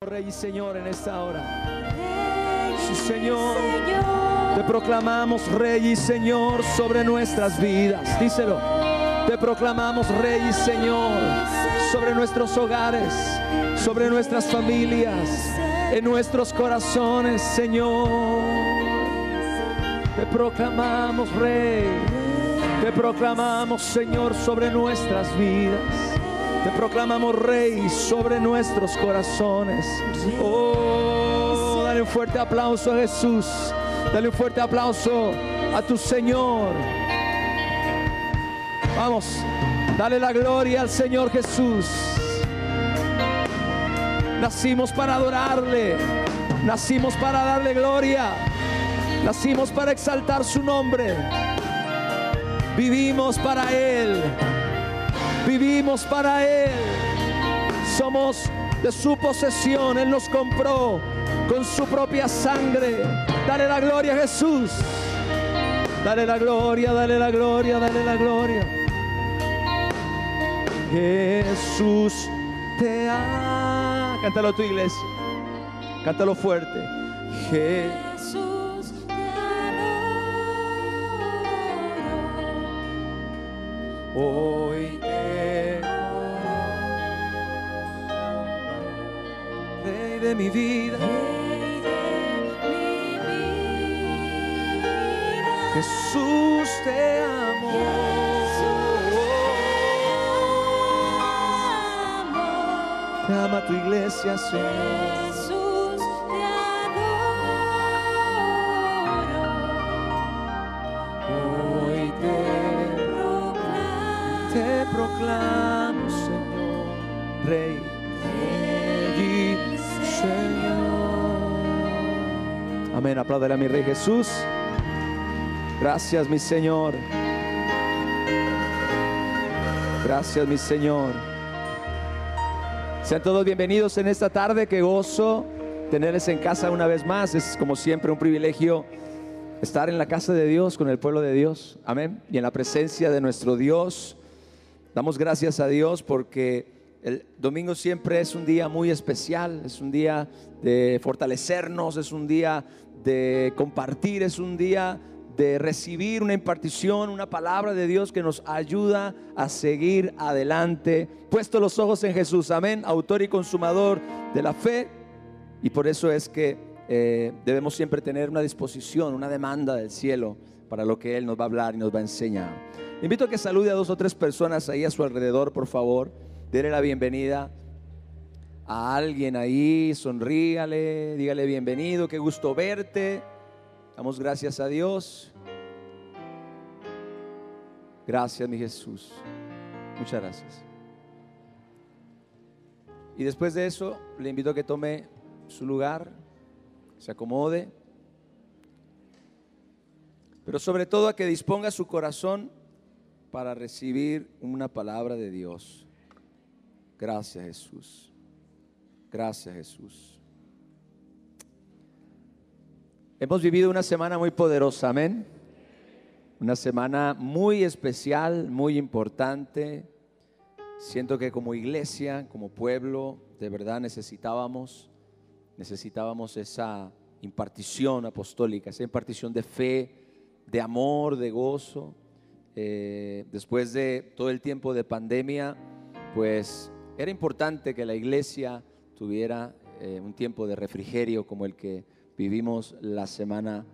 Rey y Señor en esta hora. Sí, Señor, te proclamamos Rey y Señor sobre nuestras vidas. Díselo. Te proclamamos Rey y Señor sobre nuestros hogares, sobre nuestras familias, en nuestros corazones, Señor. Te proclamamos Rey. Te proclamamos, Señor, sobre nuestras vidas. Te proclamamos Rey sobre nuestros corazones. Oh, dale un fuerte aplauso a Jesús. Dale un fuerte aplauso a tu Señor. Vamos, dale la gloria al Señor Jesús. Nacimos para adorarle. Nacimos para darle gloria. Nacimos para exaltar su nombre. Vivimos para Él. Vivimos para Él. Somos de su posesión. Él nos compró con su propia sangre. Dale la gloria a Jesús. Dale la gloria, dale la gloria, dale la gloria. Jesús te ama. Cántalo tu iglesia. Cántalo fuerte. Jesús te adoro. Hoy te Rey de mi vida. Rey de mi vida. Jesús te amo. Te ama tu iglesia, Señor. Jesús te adoro. Hoy te proclamo, Señor, Rey y Señor. Amén. Apláudale a mi Rey Jesús. Gracias, mi Señor. Gracias, mi Señor. Sean todos bienvenidos en esta tarde. Qué gozo tenerles en casa una vez más. Es como siempre un privilegio estar en la casa de Dios con el pueblo de Dios. Amén. Y en la presencia de nuestro Dios. Damos gracias a Dios porque el domingo siempre es un día muy especial. Es un día de fortalecernos. Es un día de compartir. Es un día de recibir una impartición, una palabra de Dios que nos ayuda a seguir adelante, puesto los ojos en Jesús, amén, autor y consumador de la fe. Y por eso es que debemos siempre tener una disposición, una demanda del cielo para lo que Él nos va a hablar y nos va a enseñar. Le invito a que salude a 2 o 3 personas ahí a su alrededor, por favor. Dele la bienvenida a alguien ahí, sonríale, dígale bienvenido, qué gusto verte. Damos gracias a Dios. Gracias, mi Jesús. Muchas gracias. Y después de eso, le invito a que tome su lugar, se acomode, pero sobre todo a que disponga su corazón para recibir una palabra de Dios. Gracias, Jesús. Gracias, Jesús. Hemos vivido una semana muy poderosa, amén. Una semana muy especial, muy importante. Siento que como iglesia, como pueblo, de verdad necesitábamos esa impartición apostólica, esa impartición de fe, de amor, de gozo. Después de todo el tiempo de pandemia, pues era importante que la iglesia tuviera un tiempo de refrigerio como el que vivimos la semana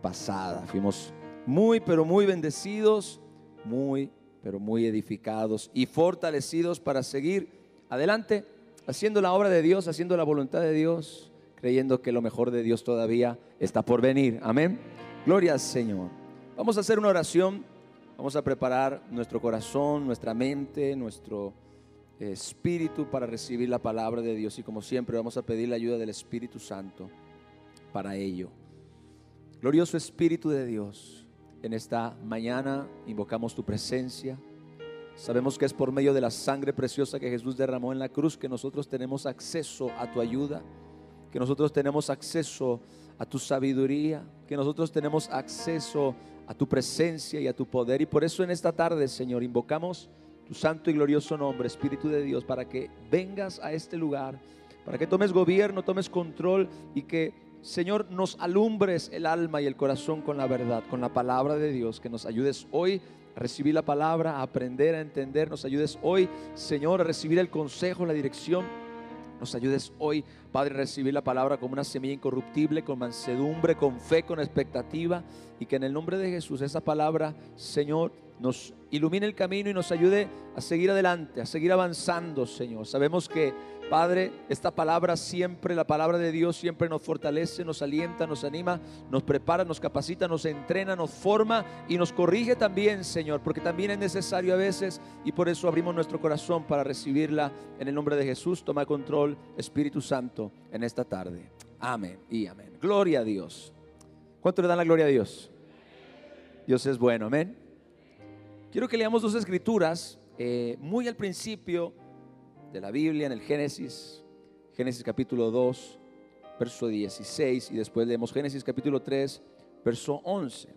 pasada. Fuimos muy, pero muy bendecidos, muy, pero muy edificados y fortalecidos para seguir adelante, haciendo la obra de Dios, haciendo la voluntad de Dios, creyendo que lo mejor de Dios todavía está por venir. Amén. Gloria al Señor. Vamos a hacer una oración. Vamos a preparar nuestro corazón, nuestra mente, nuestro espíritu para recibir la palabra de Dios. Y como siempre vamos a pedir la ayuda del Espíritu Santo para ello. Glorioso Espíritu de Dios, en esta mañana invocamos tu presencia. Sabemos que es por medio de la sangre preciosa que Jesús derramó en la cruz que nosotros tenemos acceso a tu ayuda, que nosotros tenemos acceso a tu sabiduría, que nosotros tenemos acceso a tu presencia y a tu poder. Y por eso en esta tarde, Señor, invocamos tu santo y glorioso nombre, Espíritu de Dios, para que vengas a este lugar, para que tomes gobierno, tomes control y que, Señor, nos alumbres el alma y el corazón con la verdad, con la palabra de Dios, que nos ayudes hoy a recibir la palabra, a aprender, a entender, nos ayudes hoy, Señor, a recibir el consejo, la dirección. Nos ayudes hoy, Padre, a recibir la palabra como una semilla incorruptible, con mansedumbre, con fe, con expectativa, y que en el nombre de Jesús esa palabra, Señor, nos ilumine el camino y nos ayude a seguir adelante, a seguir avanzando, Señor. Sabemos que, Padre, esta palabra siempre, la palabra de Dios siempre nos fortalece, nos alienta, nos anima, nos prepara, nos capacita, nos entrena, nos forma y nos corrige también, Señor, porque también es necesario a veces, y por eso abrimos nuestro corazón para recibirla en el nombre de Jesús. Toma control, Espíritu Santo, en esta tarde. Amén y amén. Gloria a Dios. ¿Cuánto le dan la gloria a Dios? Dios es bueno, amén. Quiero que leamos dos escrituras muy al principio de la Biblia, en el Génesis capítulo 2, verso 16, y después leemos Génesis capítulo 3, verso 11.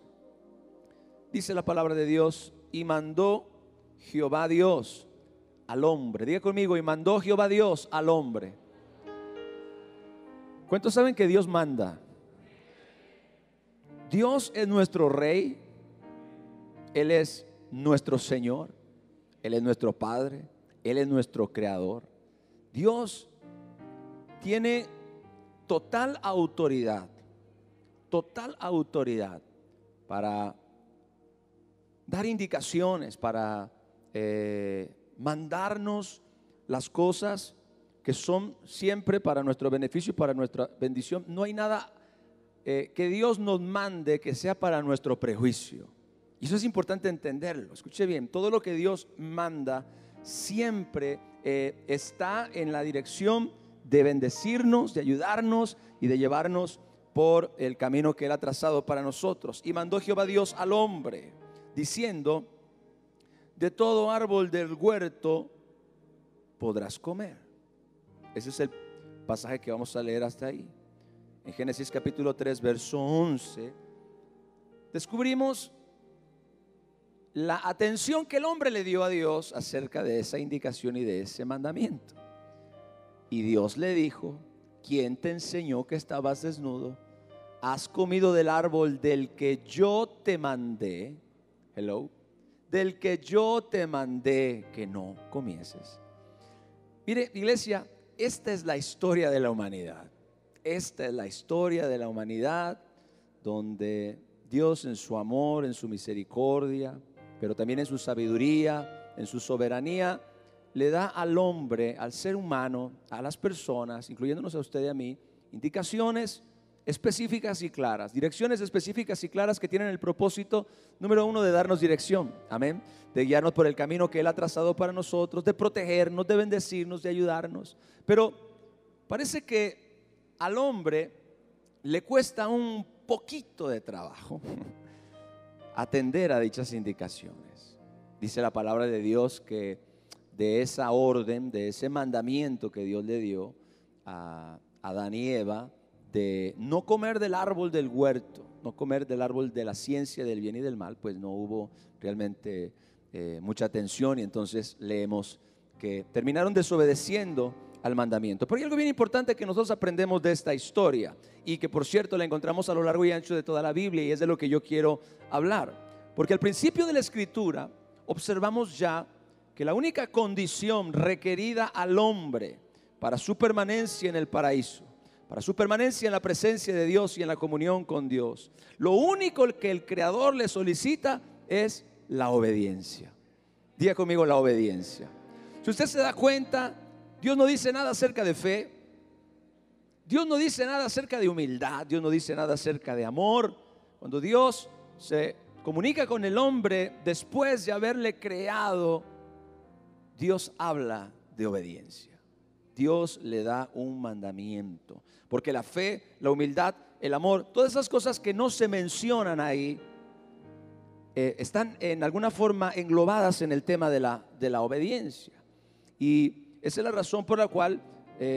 Dice la palabra de Dios: y mandó Jehová Dios al hombre. Diga conmigo: y mandó Jehová Dios al hombre. ¿Cuántos saben que Dios manda? Dios es nuestro Rey, Él es nuestro Señor, Él es nuestro Padre, Él es nuestro Creador. Dios tiene total autoridad para dar indicaciones, para mandarnos las cosas que son siempre para nuestro beneficio y para nuestra bendición. No hay nada que Dios nos mande que sea para nuestro prejuicio. Y eso es importante entenderlo. Escuche bien, todo lo que Dios manda siempre está en la dirección de bendecirnos, de ayudarnos y de llevarnos por el camino que Él ha trazado para nosotros. Y mandó Jehová Dios al hombre, diciendo: de todo árbol del huerto podrás comer. Ese es el pasaje que vamos a leer hasta ahí. En Génesis capítulo 3, verso 11, descubrimos la atención que el hombre le dio a Dios acerca de esa indicación y de ese mandamiento. Y Dios le dijo: ¿quién te enseñó que estabas desnudo? ¿Has comido del árbol del que yo te mandé? Hello. Del que yo te mandé que no comieses. Mire, iglesia, esta es la historia de la humanidad. Esta es la historia de la humanidad, donde Dios, en su amor, en su misericordia, pero también en su sabiduría, en su soberanía, le da al hombre, al ser humano, a las personas, incluyéndonos a usted y a mí, indicaciones específicas y claras, direcciones específicas y claras que tienen el propósito, número uno, de darnos dirección, amén, de guiarnos por el camino que Él ha trazado para nosotros, de protegernos, de bendecirnos, de ayudarnos. Pero parece que al hombre le cuesta un poquito de trabajo atender a dichas indicaciones. Dice la palabra de Dios que de esa orden, de ese mandamiento que Dios le dio a Adán y Eva, de no comer del árbol del huerto, no comer del árbol de la ciencia del bien y del mal, pues no hubo realmente mucha atención, y entonces leemos que terminaron desobedeciendo al mandamiento. Pero hay algo bien importante que nosotros aprendemos de esta historia, y que por cierto la encontramos a lo largo y ancho de toda la Biblia, y es de lo que yo quiero hablar. Porque al principio de la escritura observamos ya que la única condición requerida al hombre para su permanencia en el paraíso, para su permanencia en la presencia de Dios y en la comunión con Dios, lo único que el Creador le solicita es la obediencia. Diga conmigo: la obediencia. Si usted se da cuenta, Dios no dice nada acerca de fe, Dios no dice nada acerca de humildad, Dios no dice nada acerca de amor. Cuando Dios se comunica con el hombre después de haberle creado, Dios habla de obediencia. Dios le da un mandamiento, porque la fe, la humildad, el amor, todas esas cosas que no se mencionan ahí, están en alguna forma englobadas en el tema de la obediencia. Y esa es la razón por la cual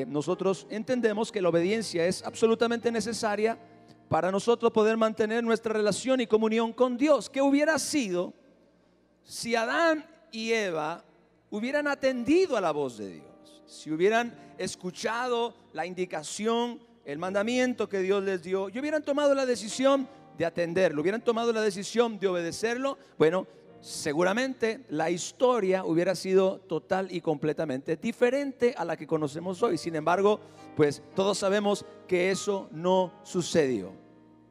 nosotros entendemos que la obediencia es absolutamente necesaria para nosotros poder mantener nuestra relación y comunión con Dios. ¿Qué hubiera sido si Adán y Eva hubieran atendido a la voz de Dios? si hubieran escuchado la indicación, el mandamiento que Dios les dio, y hubieran tomado la decisión de atenderlo, hubieran tomado la decisión de obedecerlo, bueno, seguramente la historia hubiera sido total y completamente diferente a la que conocemos hoy. Sin embargo, pues todos sabemos que eso no sucedió.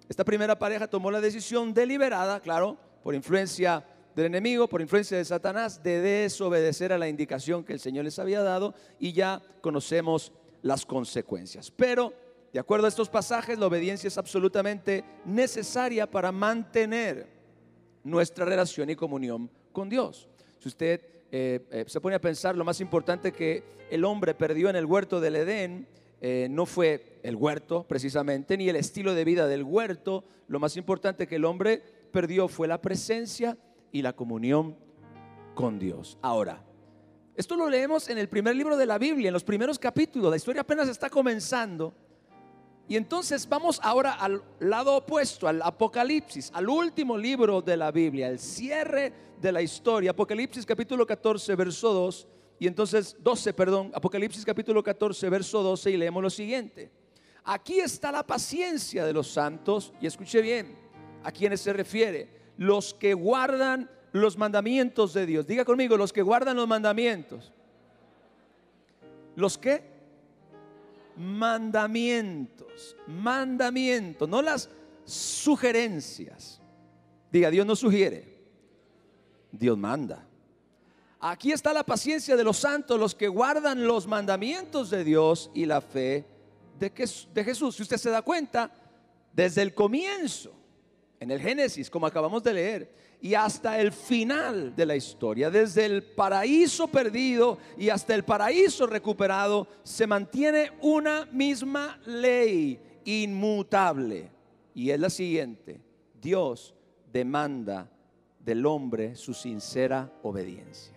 Esta primera pareja tomó la decisión deliberada, claro, por influencia del enemigo, por influencia de Satanás, de desobedecer a la indicación que el Señor les había dado, y ya conocemos las consecuencias. Pero de acuerdo a estos pasajes, la obediencia es absolutamente necesaria para mantener nuestra relación y comunión con Dios. Si usted se pone a pensar, lo más importante que el hombre perdió en el huerto del Edén no fue el huerto precisamente, ni el estilo de vida del huerto. Lo más importante que el hombre perdió fue la presencia y la comunión con Dios. Ahora, esto lo leemos en el primer libro de la Biblia, en los primeros capítulos. La historia apenas está comenzando. Y entonces vamos ahora al lado opuesto, al Apocalipsis, al último libro de la Biblia, el cierre de la historia. Apocalipsis capítulo 14, verso 2, y entonces 12, perdón, Apocalipsis capítulo 14, verso 12, y leemos lo siguiente. Aquí está la paciencia de los santos, y escuche bien, ¿a quiénes se refiere? Los que guardan los mandamientos de Dios. Diga conmigo, los que guardan los mandamientos. ¿Los qué? Mandamientos, no las sugerencias. Diga, Dios no sugiere, Dios manda. Aquí está la paciencia de los santos, los que guardan los mandamientos de Dios y la fe de Jesús. Si usted se da cuenta, desde el comienzo, en el Génesis, como acabamos de leer, y hasta el final de la historia, desde el paraíso perdido y hasta el paraíso recuperado, se mantiene una misma ley inmutable, y es la siguiente: Dios demanda del hombre su sincera obediencia.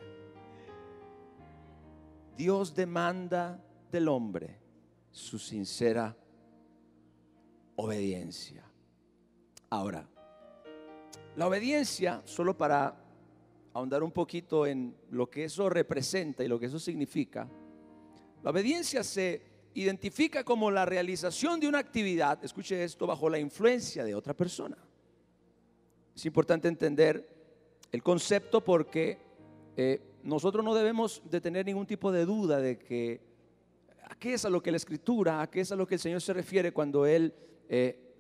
Dios demanda del hombre su sincera obediencia. Ahora, la obediencia, solo para ahondar un poquito en lo que eso representa y lo que eso significa, la obediencia se identifica como la realización de una actividad, escuche esto, bajo la influencia de otra persona. Es importante entender el concepto porque nosotros no debemos de tener ningún tipo de duda de que a qué es a lo que la Escritura, a qué es a lo que el Señor se refiere cuando Él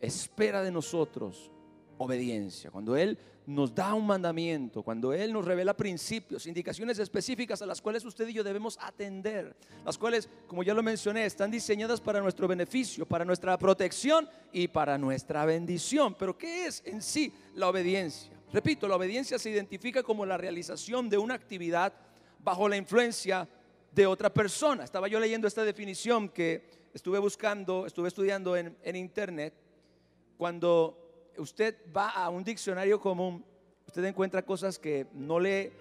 espera de nosotros obediencia, cuando Él nos da un mandamiento, cuando Él nos revela principios, indicaciones específicas a las cuales usted y yo debemos atender, las cuales, como ya lo mencioné, están diseñadas para nuestro beneficio, para nuestra protección y para nuestra bendición. Pero ¿qué es en sí la obediencia? Repito, la obediencia se identifica como la realización de una actividad bajo la influencia de otra persona. Estaba yo leyendo esta definición que estuve estudiando en internet. Cuando usted va a un diccionario común, usted encuentra cosas que no le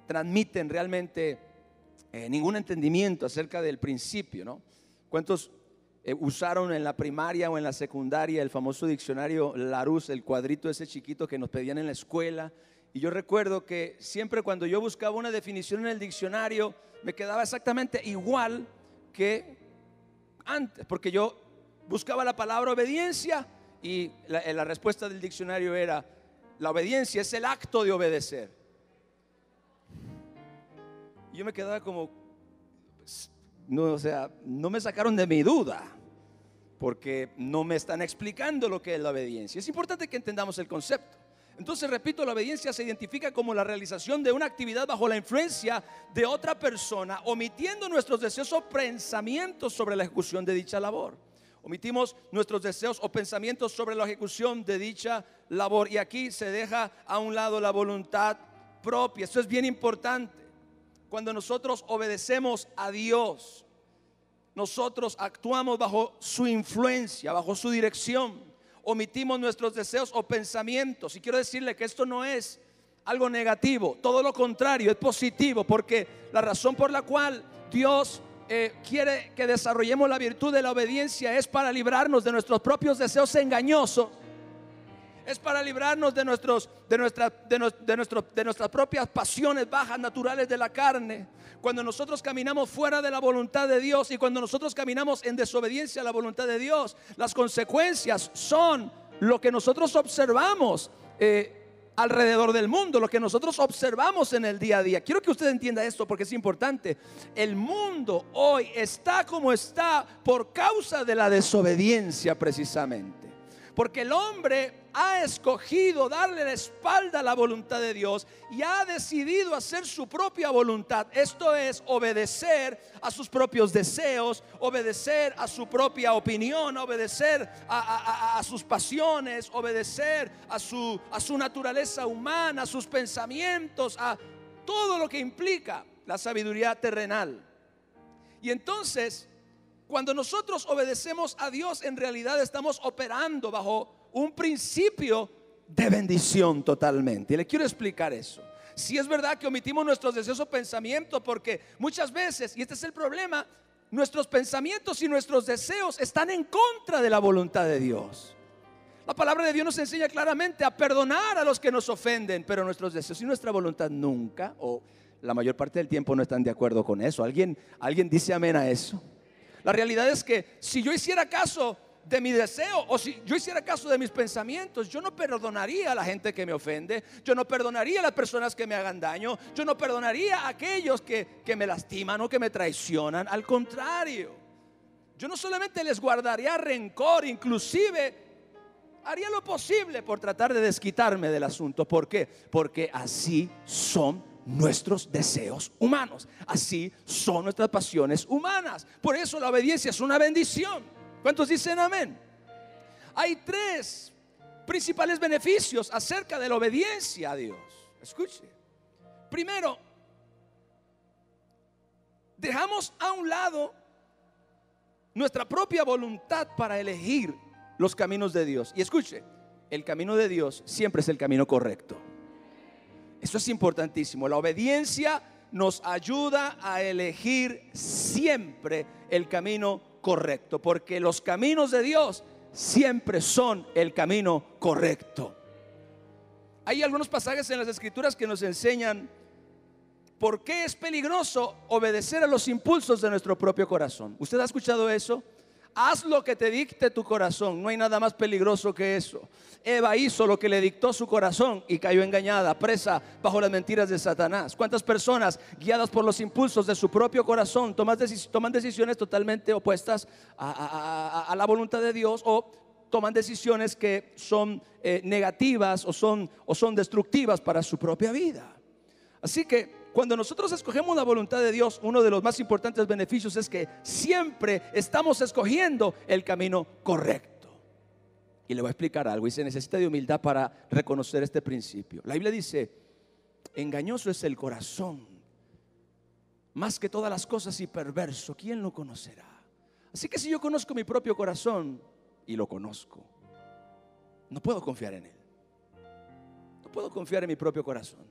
transmiten realmente ningún entendimiento acerca del principio, ¿no? ¿Cuántos usaron en la primaria o en la secundaria el famoso diccionario Larousse, el cuadrito ese chiquito que nos pedían en la escuela? Y yo recuerdo que siempre cuando yo buscaba una definición en el diccionario, me quedaba exactamente igual que antes, porque yo buscaba la palabra obediencia y la respuesta del diccionario era: la obediencia es el acto de obedecer. Y yo me quedaba como, pues, no, o sea, no me sacaron de mi duda, porque no me están explicando lo que es la obediencia. Es importante que entendamos el concepto. Entonces, repito, la obediencia se identifica como la realización de una actividad bajo la influencia de otra persona, omitiendo nuestros deseos o pensamientos sobre la ejecución de dicha labor. Omitimos nuestros deseos o pensamientos sobre la ejecución de dicha labor, y aquí se deja a un lado la voluntad propia. Esto es bien importante. Cuando nosotros obedecemos a Dios, nosotros actuamos bajo su influencia, bajo su dirección. Omitimos nuestros deseos o pensamientos, y quiero decirle que esto no es algo negativo, todo lo contrario, es positivo, porque la razón por la cual Dios quiere que desarrollemos la virtud de la obediencia es para librarnos de nuestros propios deseos engañosos, es para librarnos de nuestras propias pasiones bajas naturales de la carne. Cuando nosotros caminamos fuera de la voluntad de Dios y cuando nosotros caminamos en desobediencia a la voluntad de Dios, las consecuencias son lo que nosotros observamos alrededor del mundo, lo que nosotros observamos en el día a día. Quiero que usted entienda esto porque es importante. El mundo hoy está como está por causa de la desobediencia, precisamente. Porque el hombre ha escogido darle la espalda a la voluntad de Dios y ha decidido hacer su propia voluntad. Esto es obedecer a sus propios deseos, obedecer a su propia opinión, obedecer a sus pasiones, obedecer a su naturaleza humana, a sus pensamientos, a todo lo que implica la sabiduría terrenal. Y entonces, cuando nosotros obedecemos a Dios, en realidad estamos operando bajo un principio de bendición totalmente. Y le quiero explicar eso. Si es verdad que omitimos nuestros deseos o pensamientos, porque muchas veces, y este es el problema, nuestros pensamientos y nuestros deseos están en contra de la voluntad de Dios. La palabra de Dios nos enseña claramente a perdonar a los que nos ofenden, pero nuestros deseos y nuestra voluntad nunca, o la mayor parte del tiempo, no están de acuerdo con eso. ¿Alguien dice amén a eso? La realidad es que si yo hiciera caso de mi deseo o si yo hiciera caso de mis pensamientos, yo no perdonaría a la gente que me ofende, yo no perdonaría a las personas que me hagan daño, yo no perdonaría a aquellos que me lastiman o que me traicionan. Al contrario, yo no solamente les guardaría rencor, inclusive haría lo posible por tratar de desquitarme del asunto. ¿Por qué? Porque así son nuestros deseos humanos, así son nuestras pasiones humanas. Por eso la obediencia es una bendición. ¿Cuántos dicen amén? Hay tres principales beneficios acerca de la obediencia a Dios. Escuche. Primero, dejamos a un lado nuestra propia voluntad para elegir los caminos de Dios. Y escuche, el camino de Dios siempre es el camino correcto. Eso es importantísimo. La obediencia nos ayuda a elegir siempre el camino correcto, porque los caminos de Dios siempre son el camino correcto. Hay algunos pasajes en las Escrituras que nos enseñan por qué es peligroso obedecer a los impulsos de nuestro propio corazón. ¿Usted ha escuchado eso? Haz lo que te dicte tu corazón. No hay nada más peligroso que eso. Eva hizo lo que le dictó su corazón y cayó engañada, presa bajo las mentiras de Satanás. ¿Cuántas personas, guiadas por los impulsos de su propio corazón, toman decisiones totalmente opuestas a la voluntad de Dios, o toman decisiones que son negativas o son destructivas para su propia vida? Así que cuando nosotros escogemos la voluntad de Dios, uno de los más importantes beneficios es que siempre estamos escogiendo el camino correcto. Y le voy a explicar algo, y se necesita de humildad para reconocer este principio. La Biblia dice: engañoso es el corazón más que todas las cosas, y perverso, ¿quién lo conocerá? Así que si yo conozco mi propio corazón, y lo conozco, no puedo confiar en él. No puedo confiar en mi propio corazón.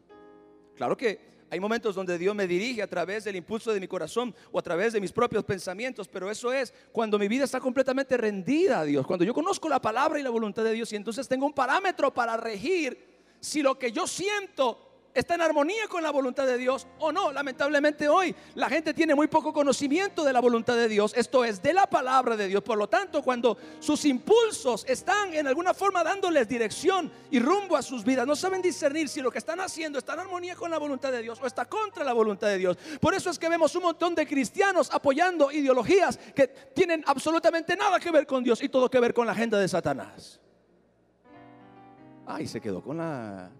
Claro que hay momentos donde Dios me dirige a través del impulso de mi corazón o a través de mis propios pensamientos, pero eso es cuando mi vida está completamente rendida a Dios, cuando yo conozco la palabra y la voluntad de Dios, y entonces tengo un parámetro para regir si lo que yo siento está en armonía con la voluntad de Dios o no. Lamentablemente hoy la gente tiene muy poco conocimiento de la voluntad de Dios, esto es, de la palabra de Dios. Por lo tanto, cuando sus impulsos están en alguna forma dándoles dirección y rumbo a sus vidas, no saben discernir si lo que están haciendo está en armonía con la voluntad de Dios o está contra la voluntad de Dios. Por eso es que vemos un montón de cristianos apoyando ideologías que tienen absolutamente nada que ver con Dios y todo que ver con la agenda de Satanás. Ay, se quedó con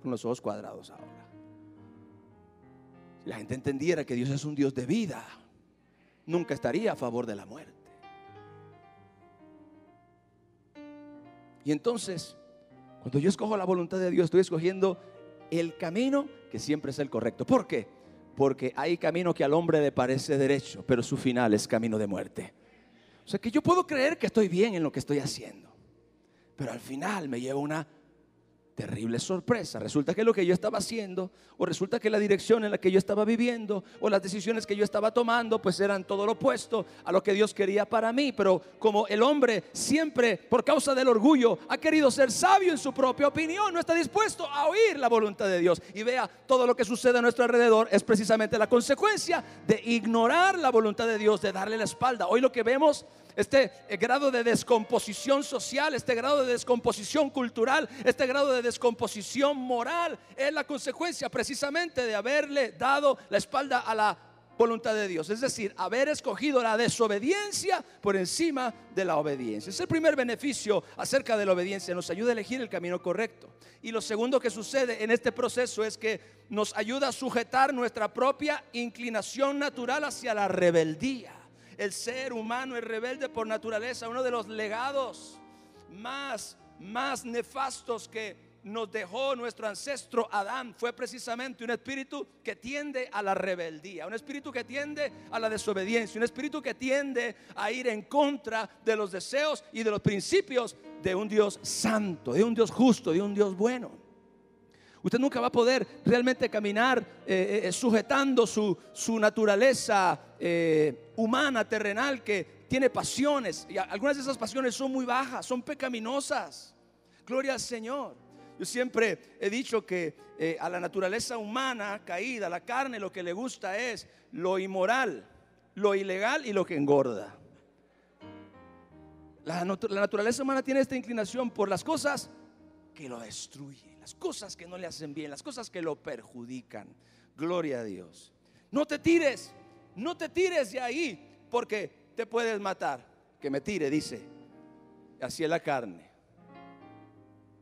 los ojos cuadrados ahora. Si la gente entendiera que Dios es un Dios de vida, nunca estaría a favor de la muerte. Y entonces, cuando yo escojo la voluntad de Dios, estoy escogiendo el camino que siempre es el correcto. ¿Por qué? Porque hay camino que al hombre le parece derecho, pero su final es camino de muerte. O sea que yo puedo creer que estoy bien en lo que estoy haciendo, pero al final me lleva terrible sorpresa. Resulta que lo que yo estaba haciendo, o resulta que la dirección en la que yo estaba viviendo, o las decisiones que yo estaba tomando, pues eran todo lo opuesto a lo que Dios quería para mí. Pero como el hombre siempre, por causa del orgullo, ha querido ser sabio en su propia opinión, no está dispuesto a oír la voluntad de Dios. Y vea, todo lo que sucede a nuestro alrededor es precisamente la consecuencia de ignorar la voluntad de Dios, de darle la espalda. Hoy lo que vemos, este grado de descomposición social, este grado de descomposición cultural, este grado de descomposición moral, es la consecuencia precisamente de haberle dado la espalda a la voluntad de Dios. Es decir, haber escogido la desobediencia por encima de la obediencia. Es el primer beneficio acerca de la obediencia, nos ayuda a elegir el camino correcto. Y lo segundo que sucede en este proceso es que nos ayuda a sujetar nuestra propia inclinación natural hacia la rebeldía. El ser humano es rebelde por naturaleza. Uno de los legados más nefastos que nos dejó nuestro ancestro Adán fue precisamente un espíritu que tiende a la rebeldía, un espíritu que tiende a la desobediencia, un espíritu que tiende a ir en contra de los deseos y de los principios de un Dios santo, de un Dios justo, de un Dios bueno. Usted nunca va a poder realmente caminar sujetando su naturaleza humana, terrenal, que tiene pasiones. Y algunas de esas pasiones son muy bajas, son pecaminosas. Gloria al Señor. Yo siempre he dicho que a la naturaleza humana caída, la carne, lo que le gusta es lo inmoral, lo ilegal y lo que engorda. La naturaleza humana tiene esta inclinación por las cosas que lo destruyen, las cosas que no le hacen bien, las cosas que lo perjudican. Gloria a Dios. No te tires de ahí, porque te puedes matar. Que me tire, dice. Así es la carne.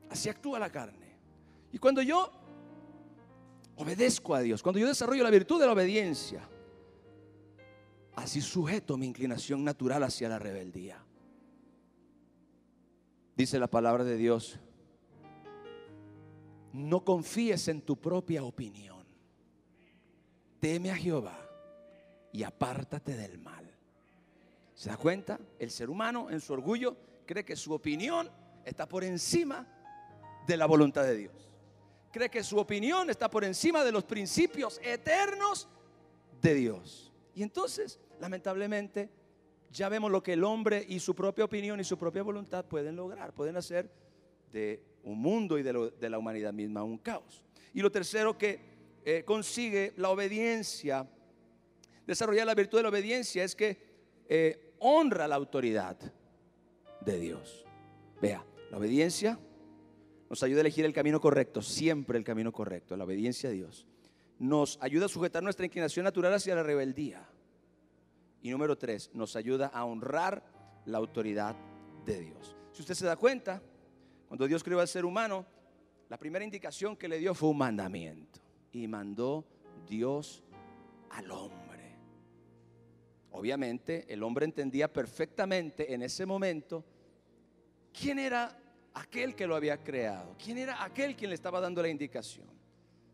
Así actúa la carne. Y cuando yo obedezco a Dios, cuando yo desarrollo la virtud de la obediencia, así sujeto mi inclinación natural hacia la rebeldía. Dice la palabra de Dios: no confíes en tu propia opinión. Teme a Jehová y apártate del mal. ¿Se da cuenta? El ser humano en su orgullo cree que su opinión está por encima de la voluntad de Dios. Cree que su opinión está por encima de los principios eternos de Dios. Y entonces, lamentablemente, ya vemos lo que el hombre y su propia opinión y su propia voluntad pueden lograr. Pueden hacer de un mundo y de la humanidad misma un caos. Y lo tercero que consigue la obediencia, desarrollar la virtud de la obediencia, es que honra la autoridad de Dios. Vea, la obediencia nos ayuda a elegir el camino correcto, siempre el camino correcto, la obediencia a Dios. Nos ayuda a sujetar nuestra inclinación natural hacia la rebeldía. Y número 3, nos ayuda a honrar la autoridad de Dios. Si usted se da cuenta, cuando Dios creó al ser humano, la primera indicación que le dio fue un mandamiento. Y mandó Dios al hombre. Obviamente el hombre entendía perfectamente en ese momento quién era aquel que lo había creado, quién era aquel quien le estaba dando la indicación.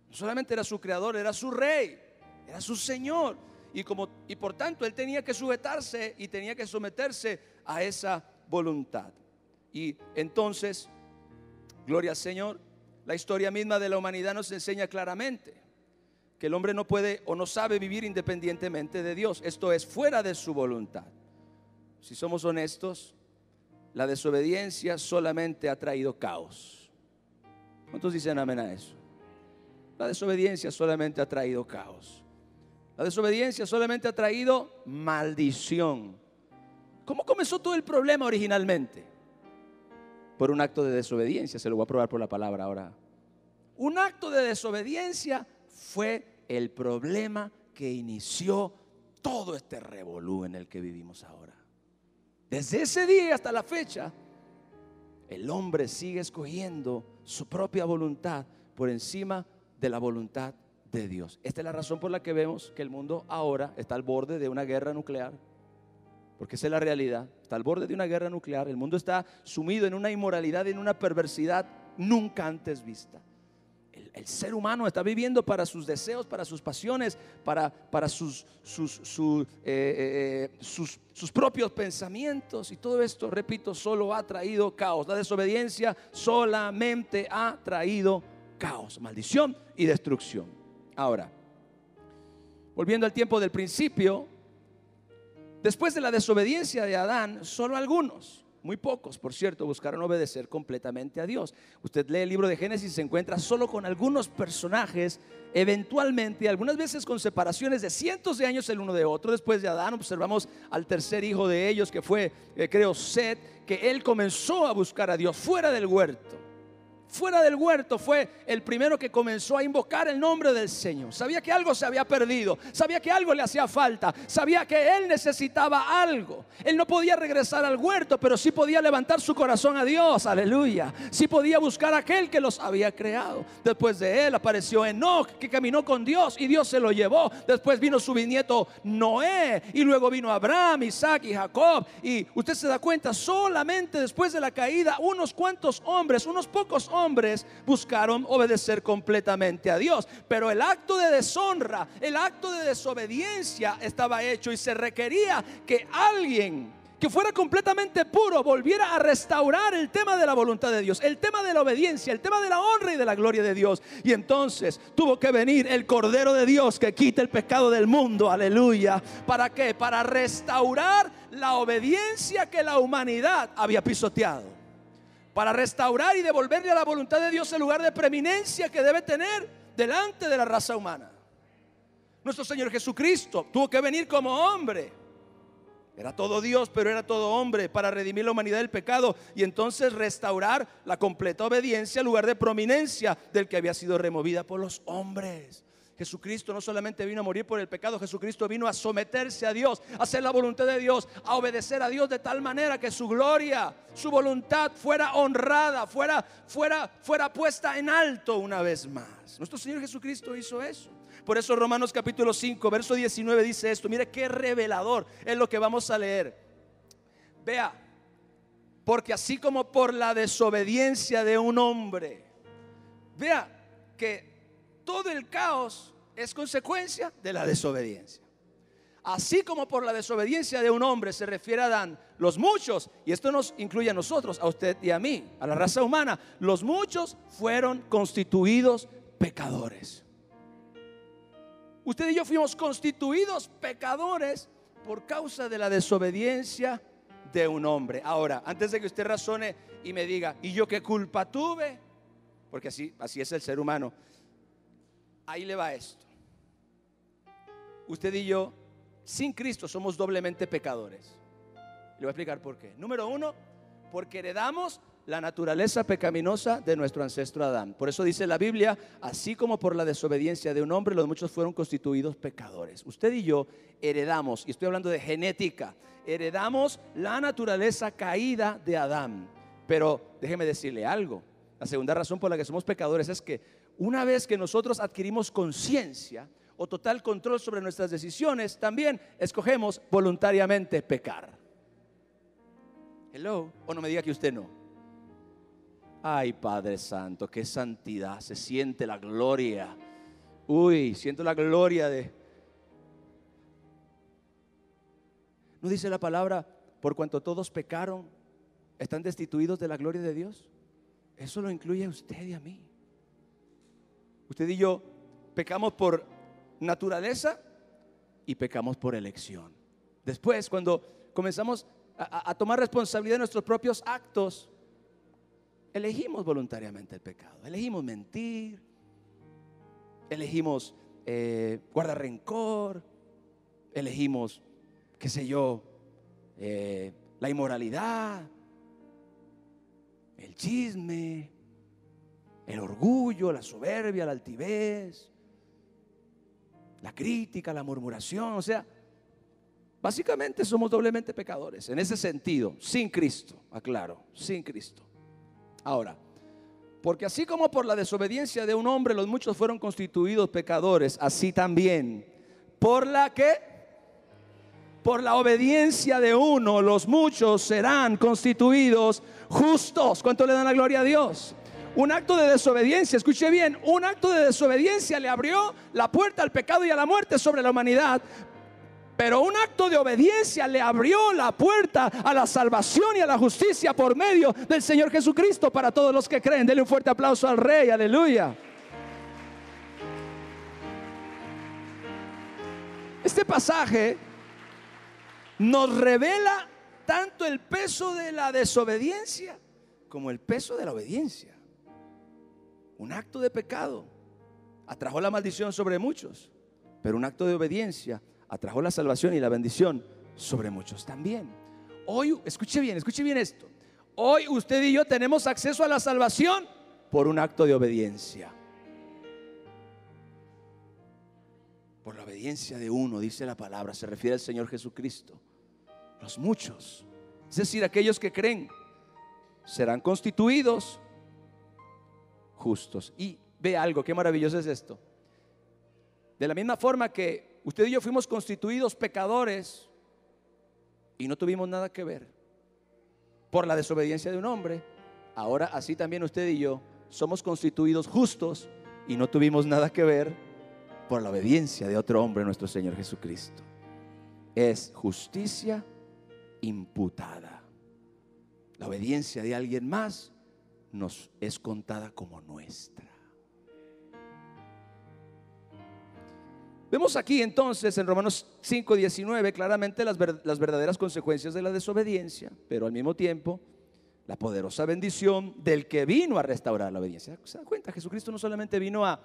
No solamente era su creador, era su rey, era su señor. Y por tanto él tenía que sujetarse y tenía que someterse a esa voluntad. Y entonces, gloria al Señor, la historia misma de la humanidad nos enseña claramente que el hombre no puede o no sabe vivir independientemente de Dios. Esto es fuera de su voluntad. Si somos honestos, la desobediencia solamente ha traído caos. ¿Cuántos dicen amén a eso? La desobediencia solamente ha traído caos. La desobediencia solamente ha traído maldición. ¿Cómo comenzó todo el problema originalmente? Por un acto de desobediencia. Se lo voy a probar por la palabra ahora. Un acto de desobediencia fue el problema que inició todo este revolú en el que vivimos ahora. Desde ese día hasta la fecha, el hombre sigue escogiendo su propia voluntad por encima de la voluntad de Dios. Esta es la razón por la que vemos que el mundo ahora está al borde de una guerra nuclear. Porque esa es la realidad. Está al borde de una guerra nuclear. El mundo está sumido en una inmoralidad, en una perversidad nunca antes vista. El El ser humano está viviendo para sus deseos, para sus pasiones, para sus propios pensamientos. Y todo esto, repito, solo ha traído caos. La desobediencia solamente ha traído caos, maldición y destrucción. Ahora, volviendo al tiempo del principio, después de la desobediencia de Adán, solo algunos, muy pocos, por cierto, buscaron obedecer completamente a Dios. Usted lee el libro de Génesis y se encuentra solo con algunos personajes, eventualmente, algunas veces con separaciones de cientos de años el uno de otro. Después de Adán observamos al tercer hijo de ellos, que fue, creo, Set, que él comenzó a buscar a Dios fuera del huerto. Fuera del huerto fue el primero que comenzó a invocar el nombre del Señor. Sabía que algo se había perdido, sabía que algo le hacía falta, sabía que él necesitaba algo. Él no podía regresar al huerto, pero sí podía levantar su corazón a Dios, aleluya. Sí podía buscar a aquel que los había creado. Después de él apareció Enoc, que caminó con Dios y Dios se lo llevó. Después vino su bisnieto Noé, y luego vino Abraham, Isaac y Jacob. Y usted se da cuenta, solamente después de la caída, unos cuantos hombres, unos pocos hombres buscaron obedecer completamente a Dios. Pero el acto de deshonra, el acto de desobediencia estaba hecho, y se requería que alguien que fuera completamente puro volviera a restaurar el tema de la voluntad de Dios, el tema de la obediencia, el tema de la honra y de la gloria de Dios. Y entonces tuvo que venir el Cordero de Dios que quita el pecado del mundo, aleluya. ¿Para qué? Para restaurar la obediencia que la humanidad había pisoteado, para restaurar y devolverle a la voluntad de Dios el lugar de preeminencia que debe tener delante de la raza humana. Nuestro Señor Jesucristo tuvo que venir como hombre. Era todo Dios, pero era todo hombre, para redimir la humanidad del pecado y entonces restaurar la completa obediencia al lugar de prominencia del que había sido removida por los hombres. Jesucristo no solamente vino a morir por el pecado, Jesucristo vino a someterse a Dios, a hacer la voluntad de Dios, a obedecer a Dios de tal manera que su gloria, su voluntad fuera honrada, fuera puesta en alto una vez más. Nuestro Señor Jesucristo hizo eso. Por eso Romanos capítulo 5, verso 19 dice esto. Mire qué revelador es lo que vamos a leer. Vea, porque así como por la desobediencia de un hombre, vea que todo el caos es consecuencia de la desobediencia. Así como por la desobediencia de un hombre, se refiere a Adán, los muchos, y esto nos incluye a nosotros, a usted y a mí, a la raza humana, los muchos fueron constituidos pecadores. Usted y yo fuimos constituidos pecadores por causa de la desobediencia de un hombre. Ahora, antes de que usted razone y me diga, ¿y yo qué culpa tuve? Porque así es el ser humano. Ahí le va esto. Usted y yo, sin Cristo, somos doblemente pecadores. Le voy a explicar por qué. Número uno, porque heredamos la naturaleza pecaminosa de nuestro ancestro Adán. Por eso dice la Biblia, así como por la desobediencia de un hombre, los muchos fueron constituidos pecadores. Usted y yo heredamos, y estoy hablando de genética, heredamos la naturaleza caída de Adán. Pero déjeme decirle algo. La segunda razón por la que somos pecadores es que una vez que nosotros adquirimos conciencia o total control sobre nuestras decisiones, también escogemos voluntariamente pecar. Hello, o no me diga que usted no. Ay, Padre Santo, qué santidad, se siente la gloria. Uy, siento la gloria de... ¿No dice la palabra, por cuanto todos pecaron, están destituidos de la gloria de Dios? Eso lo incluye a usted y a mí. Usted y yo pecamos por naturaleza y pecamos por elección. Después, cuando comenzamos a tomar responsabilidad de nuestros propios actos, elegimos voluntariamente el pecado. Elegimos mentir, elegimos guardar rencor, elegimos, qué sé yo, la inmoralidad, el chisme, el orgullo, la soberbia, la altivez, la crítica, la murmuración. O sea, básicamente somos doblemente pecadores en ese sentido, sin Cristo, aclaro, sin Cristo. Ahora, porque así como por la desobediencia de un hombre los muchos fueron constituidos pecadores, así también por la obediencia de uno los muchos serán constituidos justos. ¿Cuánto le dan la gloria a Dios? Un acto de desobediencia, escuche bien, un acto de desobediencia le abrió la puerta al pecado y a la muerte sobre la humanidad. Pero un acto de obediencia le abrió la puerta a la salvación y a la justicia por medio del Señor Jesucristo para todos los que creen. Denle un fuerte aplauso al Rey, aleluya. Este pasaje nos revela tanto el peso de la desobediencia como el peso de la obediencia. Un acto de pecado atrajo la maldición sobre muchos, pero un acto de obediencia atrajo la salvación y la bendición sobre muchos también. Hoy, escuche bien esto. Hoy usted y yo tenemos acceso a la salvación por un acto de obediencia. Por la obediencia de uno, dice la palabra, se refiere al Señor Jesucristo. Los muchos, es decir, aquellos que creen, serán constituidos justos. Y ve algo, qué maravilloso es esto. De la misma forma que usted y yo fuimos constituidos pecadores y no tuvimos nada que ver por la desobediencia de un hombre, ahora así también usted y yo somos constituidos justos y no tuvimos nada que ver por la obediencia de otro hombre, nuestro Señor Jesucristo. Es justicia imputada. La obediencia de alguien más nos es contada como nuestra. Vemos aquí entonces en Romanos 5:19 claramente las verdaderas consecuencias de la desobediencia, pero al mismo tiempo la poderosa bendición del que vino a restaurar la obediencia. ¿Se da cuenta? Jesucristo no solamente vino a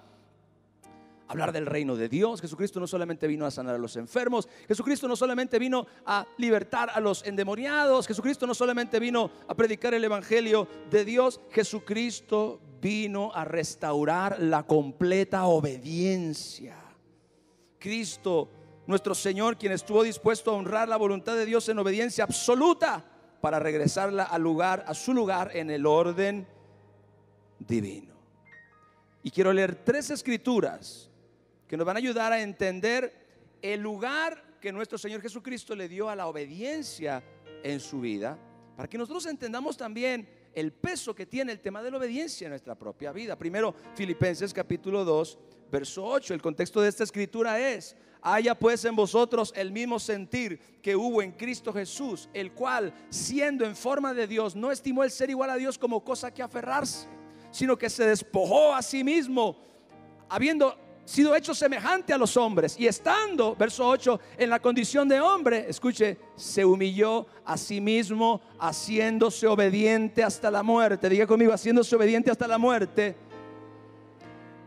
hablar del reino de Dios, Jesucristo no solamente vino a sanar a los enfermos, Jesucristo no solamente vino a libertar a los endemoniados, Jesucristo no solamente vino a predicar el evangelio de Dios, Jesucristo vino a restaurar la completa obediencia. Cristo, nuestro Señor, quien estuvo dispuesto a honrar la voluntad de Dios en obediencia absoluta para regresarla a su lugar en el orden divino. Y quiero leer 3 escrituras que nos van a ayudar a entender el lugar que nuestro Señor Jesucristo le dio a la obediencia en su vida, para que nosotros entendamos también el peso que tiene el tema de la obediencia en nuestra propia vida. Primero, Filipenses capítulo 2, verso 8. El contexto de esta escritura es: haya pues en vosotros el mismo sentir que hubo en Cristo Jesús, el cual, siendo en forma de Dios, no estimó el ser igual a Dios como cosa que aferrarse, sino que se despojó a sí mismo, habiendo sido hecho semejante a los hombres, y estando, verso 8, en la condición de hombre, escuche, se humilló a sí mismo, haciéndose obediente hasta la muerte. Diga conmigo, haciéndose obediente hasta la muerte,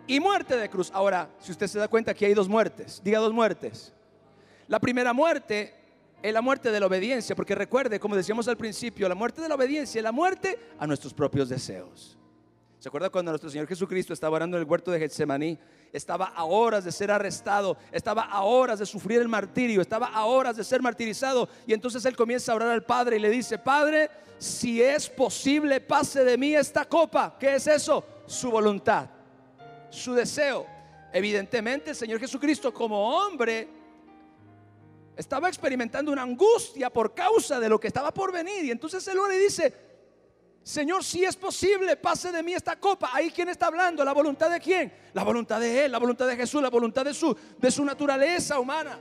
y muerte de cruz. Ahora, si usted se da cuenta, aquí hay 2 muertes. Diga 2 muertes. La primera muerte es la muerte de la obediencia, porque recuerde, como decíamos al principio, la muerte de la obediencia es la muerte a nuestros propios deseos. ¿Se acuerda cuando nuestro Señor Jesucristo estaba orando en el huerto de Getsemaní? Estaba a horas de ser arrestado, estaba a horas de sufrir el martirio, estaba a horas de ser martirizado, y entonces Él comienza a orar al Padre y le dice: Padre, si es posible, pase de mí esta copa. ¿Qué es eso? Su voluntad, su deseo. Evidentemente el Señor Jesucristo, como hombre, estaba experimentando una angustia por causa de lo que estaba por venir, y entonces Él ora y dice: Señor, si es posible, pase de mí esta copa. Ahí, ¿quién está hablando? ¿La voluntad de quién? La voluntad de Él, la voluntad de Jesús, la voluntad de su naturaleza humana.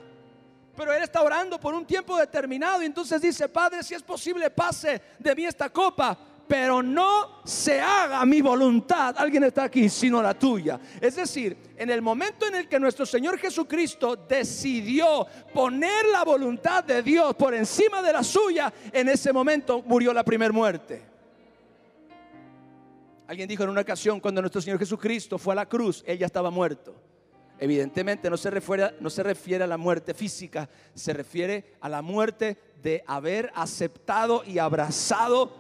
Pero Él está orando por un tiempo determinado, y entonces dice: Padre, si es posible, pase de mí esta copa, pero no se haga mi voluntad, alguien está aquí, sino la tuya. Es decir, en el momento en el que nuestro Señor Jesucristo decidió poner la voluntad de Dios por encima de la suya, en ese momento murió la primera muerte. Alguien dijo en una ocasión, cuando nuestro Señor Jesucristo fue a la cruz, Él ya estaba muerto. Evidentemente no se refiere a la muerte física, se refiere a la muerte de haber aceptado y abrazado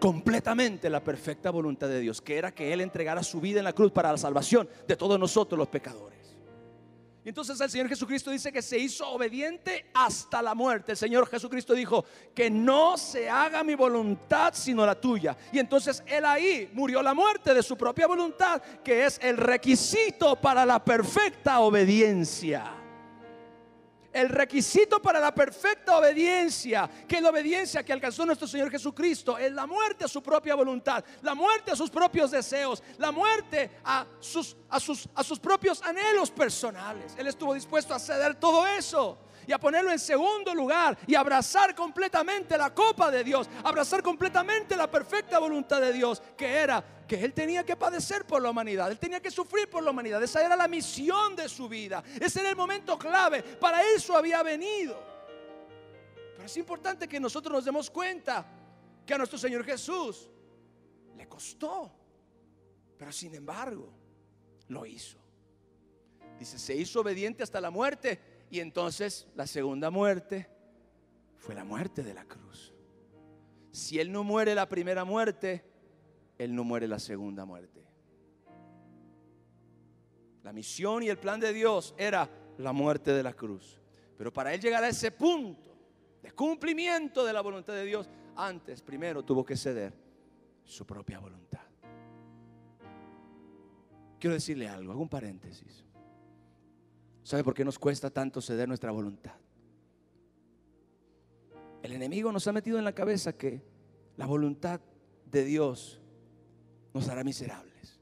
completamente la perfecta voluntad de Dios, que era que Él entregara su vida en la cruz para la salvación de todos nosotros los pecadores. Y entonces el Señor Jesucristo dice que se hizo obediente hasta la muerte. El Señor Jesucristo dijo: que no se haga mi voluntad sino la tuya. Y entonces Él ahí murió la muerte de su propia voluntad, que es el requisito para la perfecta obediencia. el requisito para la perfecta obediencia, que es la obediencia que alcanzó nuestro Señor Jesucristo, es la muerte a su propia voluntad, la muerte a sus propios deseos, la muerte a sus propios anhelos personales. Él estuvo dispuesto a ceder todo eso y a ponerlo en segundo lugar y abrazar completamente la copa de Dios, abrazar completamente la perfecta voluntad de Dios, que era que Él tenía que padecer por la humanidad, Él tenía que sufrir por la humanidad. Esa era la misión de su vida, ese era el momento clave, para eso había venido. Pero es importante que nosotros nos demos cuenta que a nuestro Señor Jesús le costó, pero sin embargo lo hizo. Dice, se hizo obediente hasta la muerte. Y entonces la segunda muerte fue la muerte de la cruz. Si Él no muere la primera muerte, Él no muere la segunda muerte. La misión y el plan de Dios era la muerte de la cruz. Pero para Él llegar a ese punto de cumplimiento de la voluntad de Dios, antes, primero tuvo que ceder su propia voluntad. Quiero decirle algo, hago un paréntesis. ¿Sabe por qué nos cuesta tanto ceder nuestra voluntad? El enemigo nos ha metido en la cabeza que la voluntad de Dios nos hará miserables,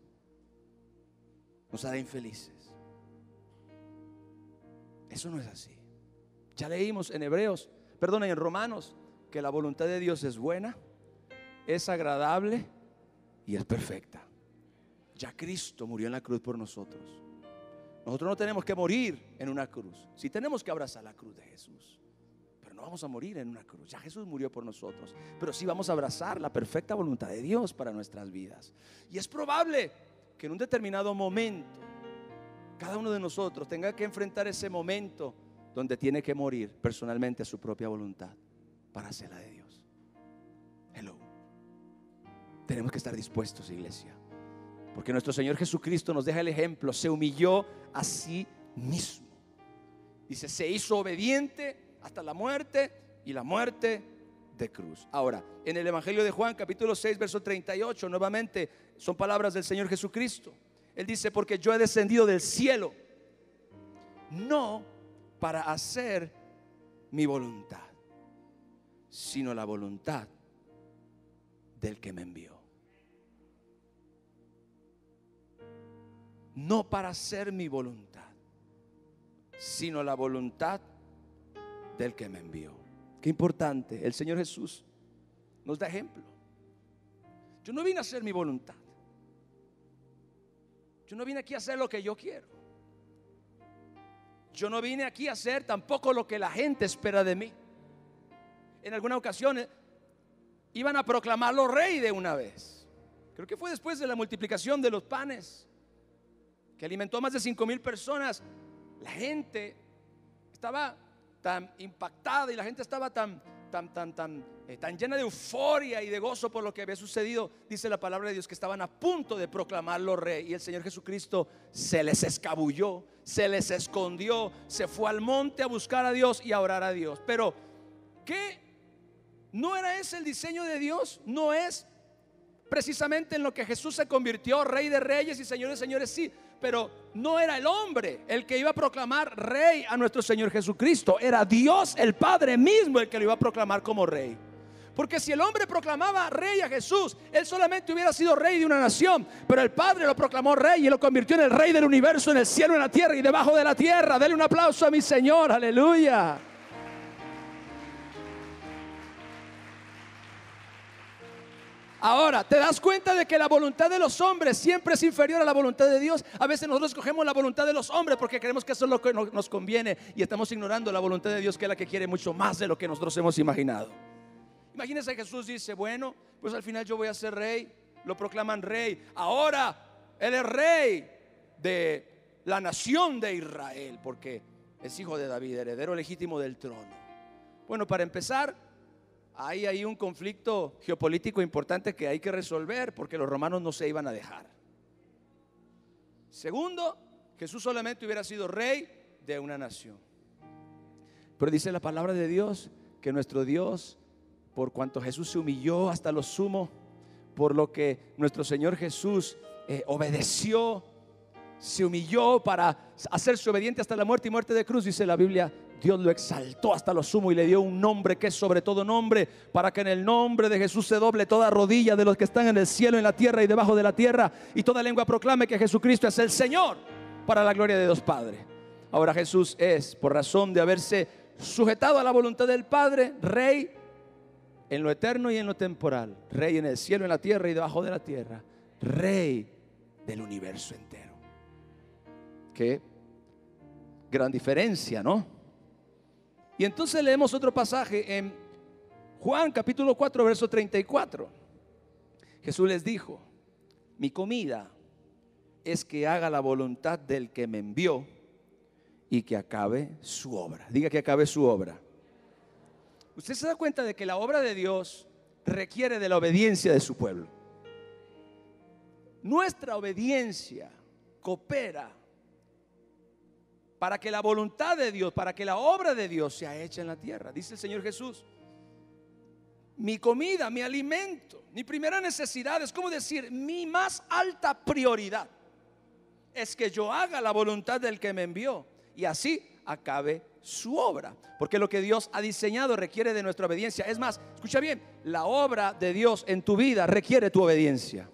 nos hará infelices. Eso no es así. Ya leímos en en Romanos, que la voluntad de Dios es buena, es agradable y es perfecta. Ya Cristo murió en la cruz por nosotros. Nosotros no tenemos que morir en una cruz. Sí tenemos que abrazar la cruz de Jesús, pero no vamos a morir en una cruz. Ya Jesús murió por nosotros, pero sí vamos a abrazar la perfecta voluntad de Dios para nuestras vidas. Y es probable que en un determinado momento cada uno de nosotros tenga que enfrentar ese momento donde tiene que morir personalmente a su propia voluntad para hacer la de Dios. Hello. Tenemos que estar dispuestos, iglesia, porque nuestro Señor Jesucristo nos deja el ejemplo. Se humilló a sí mismo. Dice, se hizo obediente hasta la muerte, y la muerte de cruz. Ahora, en el Evangelio de Juan, capítulo 6, verso 38, nuevamente son palabras del Señor Jesucristo. Él dice, porque yo he descendido del cielo, no para hacer mi voluntad, sino la voluntad del que me envió. No para hacer mi voluntad, sino la voluntad del que me envió. Qué importante. El Señor Jesús nos da ejemplo. Yo no vine a hacer mi voluntad. Yo no vine aquí a hacer lo que yo quiero. Yo no vine aquí a hacer tampoco lo que la gente espera de mí. En alguna ocasión iban a proclamarlo rey de una vez. Creo que fue después de la multiplicación de los panes, que alimentó a más de 5,000 personas. La gente estaba tan impactada y la gente estaba tan llena de euforia y de gozo por lo que había sucedido. Dice la palabra de Dios que estaban a punto de proclamarlo rey, y el Señor Jesucristo se les escabulló, se les escondió, se fue al monte a buscar a Dios y a orar a Dios. Pero ¿qué? ¿No era ese el diseño de Dios? ¿No es precisamente en lo que Jesús se convirtió, rey de reyes y señores de señores? Sí, pero no era el hombre el que iba a proclamar rey a nuestro Señor Jesucristo. Era Dios el Padre mismo el que lo iba a proclamar como rey. Porque si el hombre proclamaba rey a Jesús, él solamente hubiera sido rey de una nación, pero el Padre lo proclamó rey y lo convirtió en el rey del universo, en el cielo, en la tierra y debajo de la tierra. Dele un aplauso a mi Señor, aleluya. Ahora, ¿te das cuenta de que la voluntad de los hombres siempre es inferior a la voluntad de Dios? A veces nosotros escogemos la voluntad de los hombres porque creemos que eso es lo que nos conviene, y estamos ignorando la voluntad de Dios, que es la que quiere mucho más de lo que nosotros hemos imaginado. Imagínense que Jesús dice, bueno, pues al final yo voy a ser rey. Lo proclaman rey. Ahora Él es rey de la nación de Israel, porque es hijo de David, heredero legítimo del trono. Bueno, para empezar, hay un conflicto geopolítico importante que hay que resolver, porque los romanos no se iban a dejar. Segundo, Jesús solamente hubiera sido rey de una nación. Pero dice la palabra de Dios que nuestro Dios, por cuanto Jesús se humilló hasta lo sumo, por lo que nuestro Señor Jesús obedeció, se humilló para hacerse obediente hasta la muerte y muerte de cruz, dice la Biblia Dios lo exaltó hasta lo sumo y le dio un nombre que es sobre todo nombre, para que en el nombre de Jesús se doble toda rodilla de los que están en el cielo, en la tierra y debajo de la tierra, y toda lengua proclame que Jesucristo es el Señor, para la gloria de Dios Padre. Ahora Jesús es, por razón de haberse sujetado a la voluntad del Padre, Rey en lo eterno y en lo temporal, Rey en el cielo, en la tierra y debajo de la tierra, Rey del universo entero. Qué gran diferencia, ¿no? Y entonces leemos otro pasaje en Juan capítulo 4 verso 34. Jesús les dijo: mi comida es que haga la voluntad del que me envió y que acabe su obra. Diga que acabe su obra. Usted se da cuenta de que la obra de Dios requiere de la obediencia de su pueblo. Nuestra obediencia coopera para que la voluntad de Dios, para que la obra de Dios sea hecha en la tierra. Dice el Señor Jesús: mi comida, mi alimento, mi primera necesidad, es como decir, mi más alta prioridad es que yo haga la voluntad del que me envió y así acabe su obra. Porque lo que Dios ha diseñado requiere de nuestra obediencia. Es más, escucha bien, la obra de Dios en tu vida requiere tu obediencia.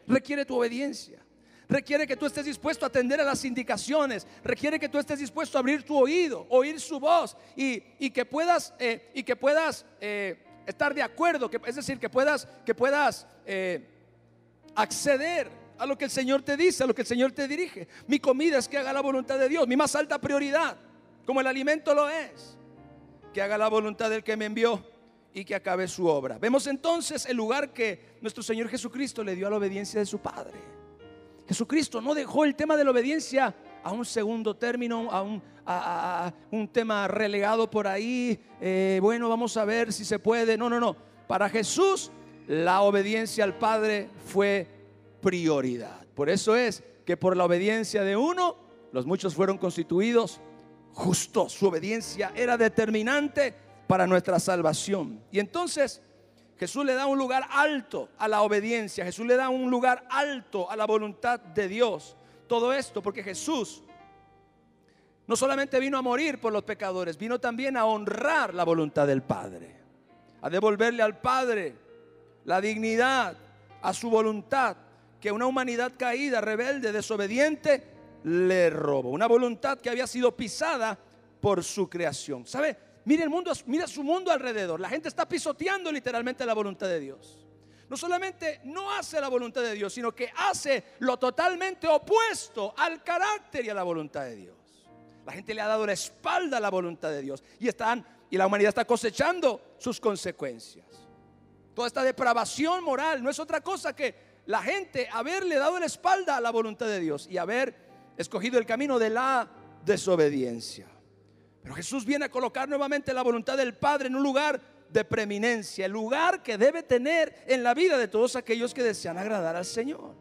Requiere tu obediencia. Requiere que tú estés dispuesto a atender a las indicaciones. Requiere que tú estés dispuesto a abrir tu oído, oír su voz y que puedas estar de acuerdo, es decir, que puedas acceder a lo que el Señor te dice, a lo que el Señor te dirige. Mi comida es que haga la voluntad de Dios, mi más alta prioridad, como el alimento lo es, que haga la voluntad del que me envió y que acabe su obra. Vemos entonces el lugar que nuestro Señor Jesucristo le dio a la obediencia de su Padre. Jesucristo no dejó el tema de la obediencia a un segundo término, a un tema relegado por ahí. Bueno, vamos a ver si se puede. No. Para Jesús la obediencia al Padre fue prioridad. Por eso es que por la obediencia de uno, los muchos fueron constituidos justos. Su obediencia era determinante para nuestra salvación. Y entonces Jesús le da un lugar alto a la obediencia. Jesús le da un lugar alto a la voluntad de Dios. Todo esto porque Jesús no solamente vino a morir por los pecadores, vino también a honrar la voluntad del Padre, a devolverle al Padre la dignidad, a su voluntad, que una humanidad caída, rebelde, desobediente, le robó. Una voluntad que había sido pisada por su creación. ¿Sabe? Mira el mundo, mira su mundo alrededor. La gente está pisoteando literalmente la voluntad de Dios. No solamente no hace la voluntad de Dios, sino que hace lo totalmente opuesto al carácter y a la voluntad de Dios. La gente le ha dado la espalda a la voluntad de Dios y la humanidad está cosechando sus consecuencias. Toda esta depravación moral no es otra cosa que la gente haberle dado la espalda a la voluntad de Dios y haber escogido el camino de la desobediencia. Pero Jesús viene a colocar nuevamente la voluntad del Padre en un lugar de preeminencia, el lugar que debe tener en la vida de todos aquellos que desean agradar al Señor.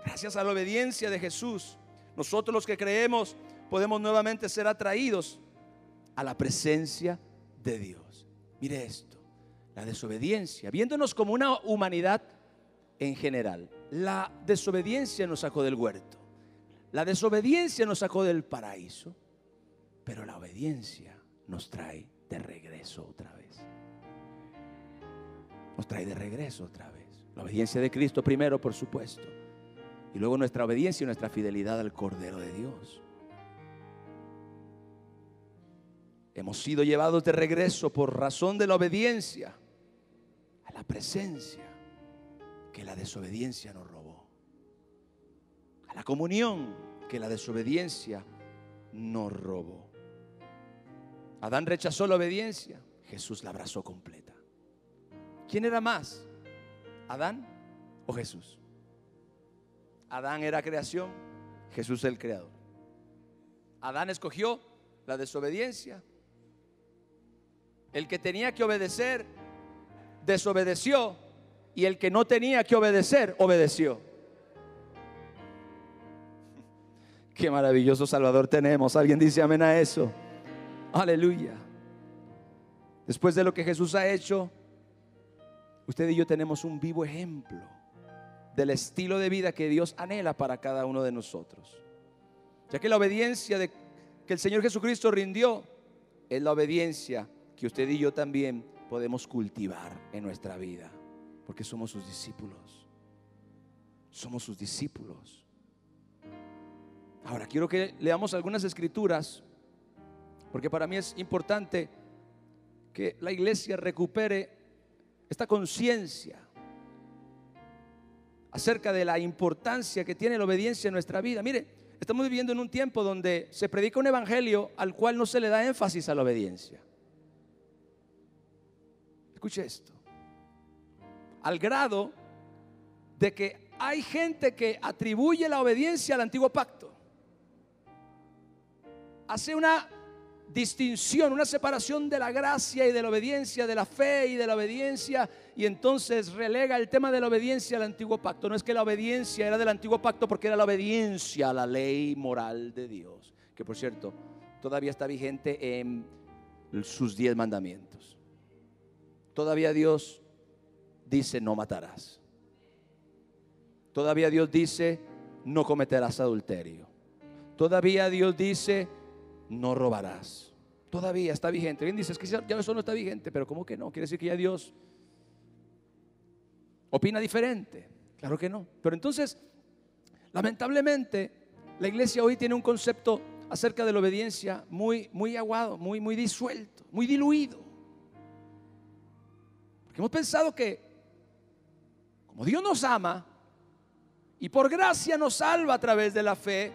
Gracias a la obediencia de Jesús, nosotros los que creemos podemos nuevamente ser atraídos a la presencia de Dios. Mire esto, la desobediencia, viéndonos como una humanidad en general, la desobediencia nos sacó del huerto, la desobediencia nos sacó del paraíso, pero la obediencia nos trae de regreso otra vez. Nos trae de regreso otra vez. La obediencia de Cristo primero, por supuesto, y luego nuestra obediencia y nuestra fidelidad al Cordero de Dios. Hemos sido llevados de regreso por razón de la obediencia a la presencia que la desobediencia nos robó, a la comunión que la desobediencia nos robó. Adán rechazó la obediencia, Jesús la abrazó completa. ¿Quién era más? ¿Adán o Jesús? Adán era creación, Jesús el creador. Adán escogió la desobediencia. El que tenía que obedecer desobedeció, y el que no tenía que obedecer obedeció. Qué maravilloso Salvador tenemos. ¿Alguien dice amén a eso? Aleluya. Después de lo que Jesús ha hecho, usted y yo tenemos un vivo ejemplo del estilo de vida que Dios anhela para cada uno de nosotros. Ya que la obediencia que el Señor Jesucristo rindió es la obediencia que usted y yo también podemos cultivar en nuestra vida, porque somos sus discípulos. Somos sus discípulos. Ahora quiero que leamos algunas escrituras, porque para mí es importante que la iglesia recupere esta conciencia acerca de la importancia que tiene la obediencia en nuestra vida. Mire, estamos viviendo en un tiempo donde se predica un evangelio al cual no se le da énfasis a la obediencia. Escuche esto. Al grado de que hay gente que atribuye la obediencia al antiguo pacto. Hace una distinción, una separación de la gracia y de la obediencia, de la fe y de la obediencia, y entonces relega el tema de la obediencia al antiguo pacto. No es que la obediencia era del antiguo pacto, porque era la obediencia a la ley moral de Dios, que por cierto todavía está vigente en sus 10 mandamientos. Todavía Dios dice: no matarás. Todavía Dios dice: no cometerás adulterio. Todavía Dios dice: no robarás. Todavía está vigente. Bien dice: es que ya eso no está vigente. Pero ¿cómo que no? Quiere decir que ya Dios opina diferente. Claro que no. Pero entonces, lamentablemente, la iglesia hoy tiene un concepto acerca de la obediencia muy aguado, muy disuelto, muy diluido. Porque hemos pensado que como Dios nos ama y por gracia nos salva a través de la fe,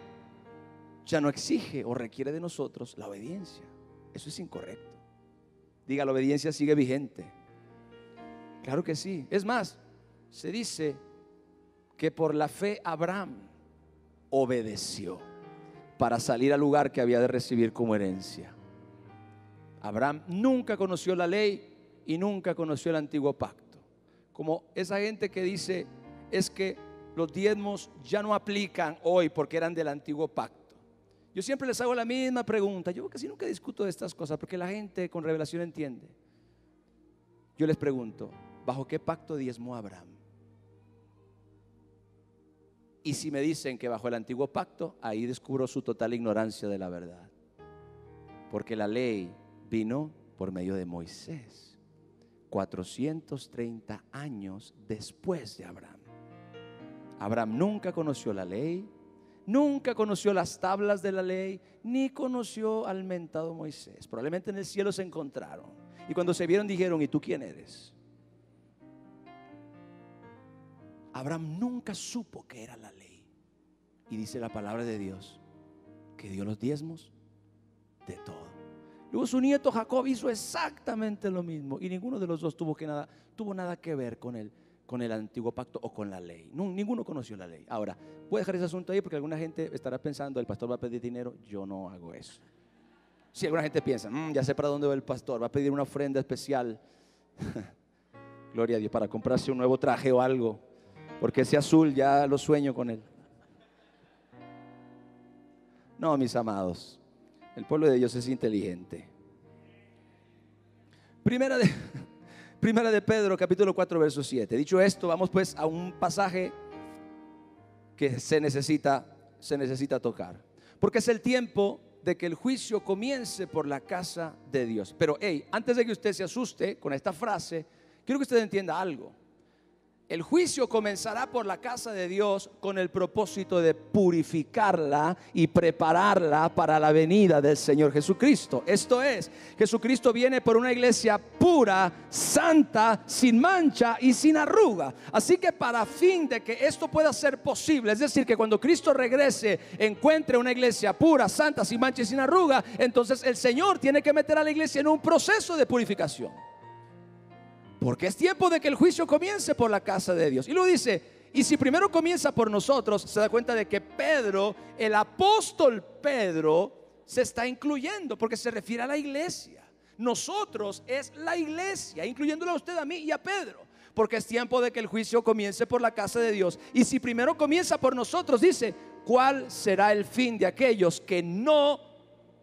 ya no exige o requiere de nosotros la obediencia. Eso es incorrecto. Diga: la obediencia sigue vigente. Claro que sí. Es más, se dice que por la fe Abraham obedeció para salir al lugar que había de recibir como herencia. Abraham nunca conoció la ley y nunca conoció el antiguo pacto. Como esa gente que dice: es que los diezmos ya no aplican hoy porque eran del antiguo pacto. Yo siempre les hago la misma pregunta. Yo casi nunca discuto de estas cosas porque la gente con revelación entiende. Yo les pregunto: ¿bajo qué pacto diezmó Abraham? Y si me dicen que bajo el antiguo pacto, ahí descubro su total ignorancia de la verdad. Porque la ley vino por medio de Moisés, 430 años después de Abraham. Abraham nunca conoció la ley, nunca conoció las tablas de la ley, ni conoció al mentado Moisés. Probablemente en el cielo se encontraron, y cuando se vieron dijeron: ¿y tú quién eres? Abraham nunca supo que era la ley. Y dice la palabra de Dios que dio los diezmos de todo. Luego su nieto Jacob hizo exactamente lo mismo, y ninguno de los dos tuvo nada que ver con el antiguo pacto o con la ley. Ninguno conoció la ley. Ahora, voy a dejar ese asunto ahí porque alguna gente estará pensando: el pastor va a pedir dinero. Yo no hago eso. Si alguna gente piensa: ya sé para dónde va el pastor, va a pedir una ofrenda especial gloria a Dios, para comprarse un nuevo traje o algo, porque ese azul ya lo sueño con él. No, mis amados, el pueblo de Dios es inteligente. Primera de Pedro, capítulo 4, verso 7. Dicho esto, vamos pues a un pasaje que se necesita tocar, porque es el tiempo de que el juicio comience por la casa de Dios. Pero antes de que usted se asuste con esta frase, quiero que usted entienda algo. El juicio comenzará por la casa de Dios con el propósito de purificarla y prepararla para la venida del Señor Jesucristo. Esto es, Jesucristo viene por una iglesia pura, santa, sin mancha y sin arruga. Así que para fin de que esto pueda ser posible, es decir, que cuando Cristo regrese encuentre una iglesia pura, santa, sin mancha y sin arruga, entonces el Señor tiene que meter a la iglesia en un proceso de purificación. Porque es tiempo de que el juicio comience por la casa de Dios. Y luego dice: y si primero comienza por nosotros, se da cuenta de que Pedro, el apóstol Pedro, se está incluyendo, porque se refiere a la iglesia. Nosotros es la iglesia, incluyéndolo a usted, a mí y a Pedro. Porque es tiempo de que el juicio comience por la casa de Dios. Y si primero comienza por nosotros, dice: ¿cuál será el fin de aquellos que no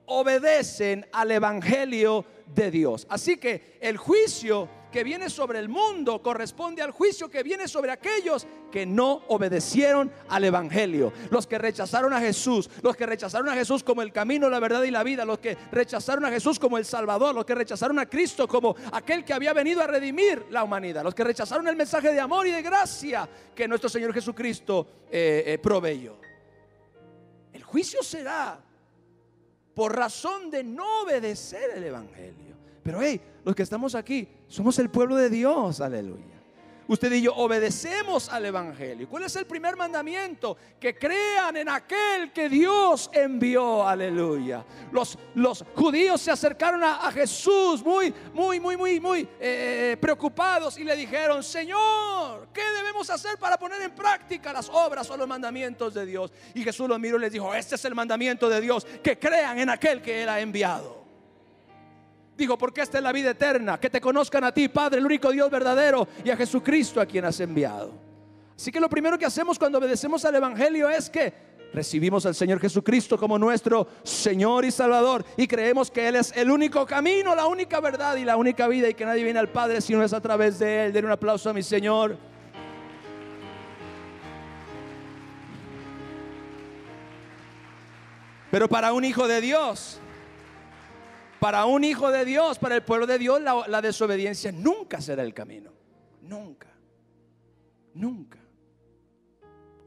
obedecen al evangelio de Dios? Así que el juicio que viene sobre el mundo corresponde al juicio que viene sobre aquellos que no obedecieron al evangelio, los que rechazaron a Jesús, los que rechazaron a Jesús como el camino, la verdad y la vida, los que rechazaron a Jesús como el Salvador, los que rechazaron a Cristo como aquel que había venido a redimir la humanidad, los que rechazaron el mensaje de amor y de gracia que nuestro Señor Jesucristo proveyó. El juicio será por razón de no obedecer el evangelio. Pero los que estamos aquí somos el pueblo de Dios, aleluya. Usted y yo obedecemos al evangelio. ¿Cuál es el primer mandamiento? Que crean en aquel que Dios envió, aleluya. Los judíos se acercaron a Jesús muy preocupados y le dijeron: Señor, ¿qué debemos hacer para poner en práctica las obras o los mandamientos de Dios? Y Jesús los miró y les dijo: este es el mandamiento de Dios, que crean en aquel que Él ha enviado. Dijo: porque esta es la vida eterna, que te conozcan a ti, Padre, el único Dios verdadero, y a Jesucristo, a quien has enviado. Así que lo primero que hacemos cuando obedecemos al evangelio es que recibimos al Señor Jesucristo como nuestro Señor y Salvador, y creemos que Él es el único camino, la única verdad y la única vida, y que nadie viene al Padre si no es a través de Él. Den un aplauso a mi Señor. Pero para un hijo de Dios, para un hijo de Dios, para el pueblo de Dios, la desobediencia nunca será el camino. Nunca. Nunca.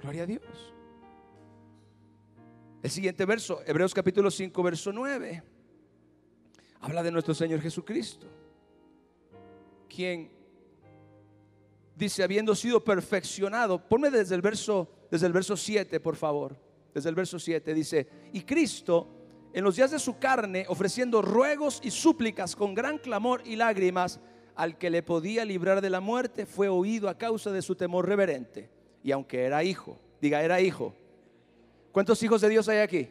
Gloria a Dios. El siguiente verso, Hebreos capítulo 5, verso 9, habla de nuestro Señor Jesucristo, quien dice: habiendo sido perfeccionado. Ponme desde el verso 7, por favor. Desde el verso 7 dice: y Cristo, en los días de su carne, ofreciendo ruegos y súplicas con gran clamor y lágrimas al que le podía librar de la muerte, fue oído a causa de su temor reverente. Y aunque era hijo, diga, era hijo. ¿Cuántos hijos de Dios hay aquí?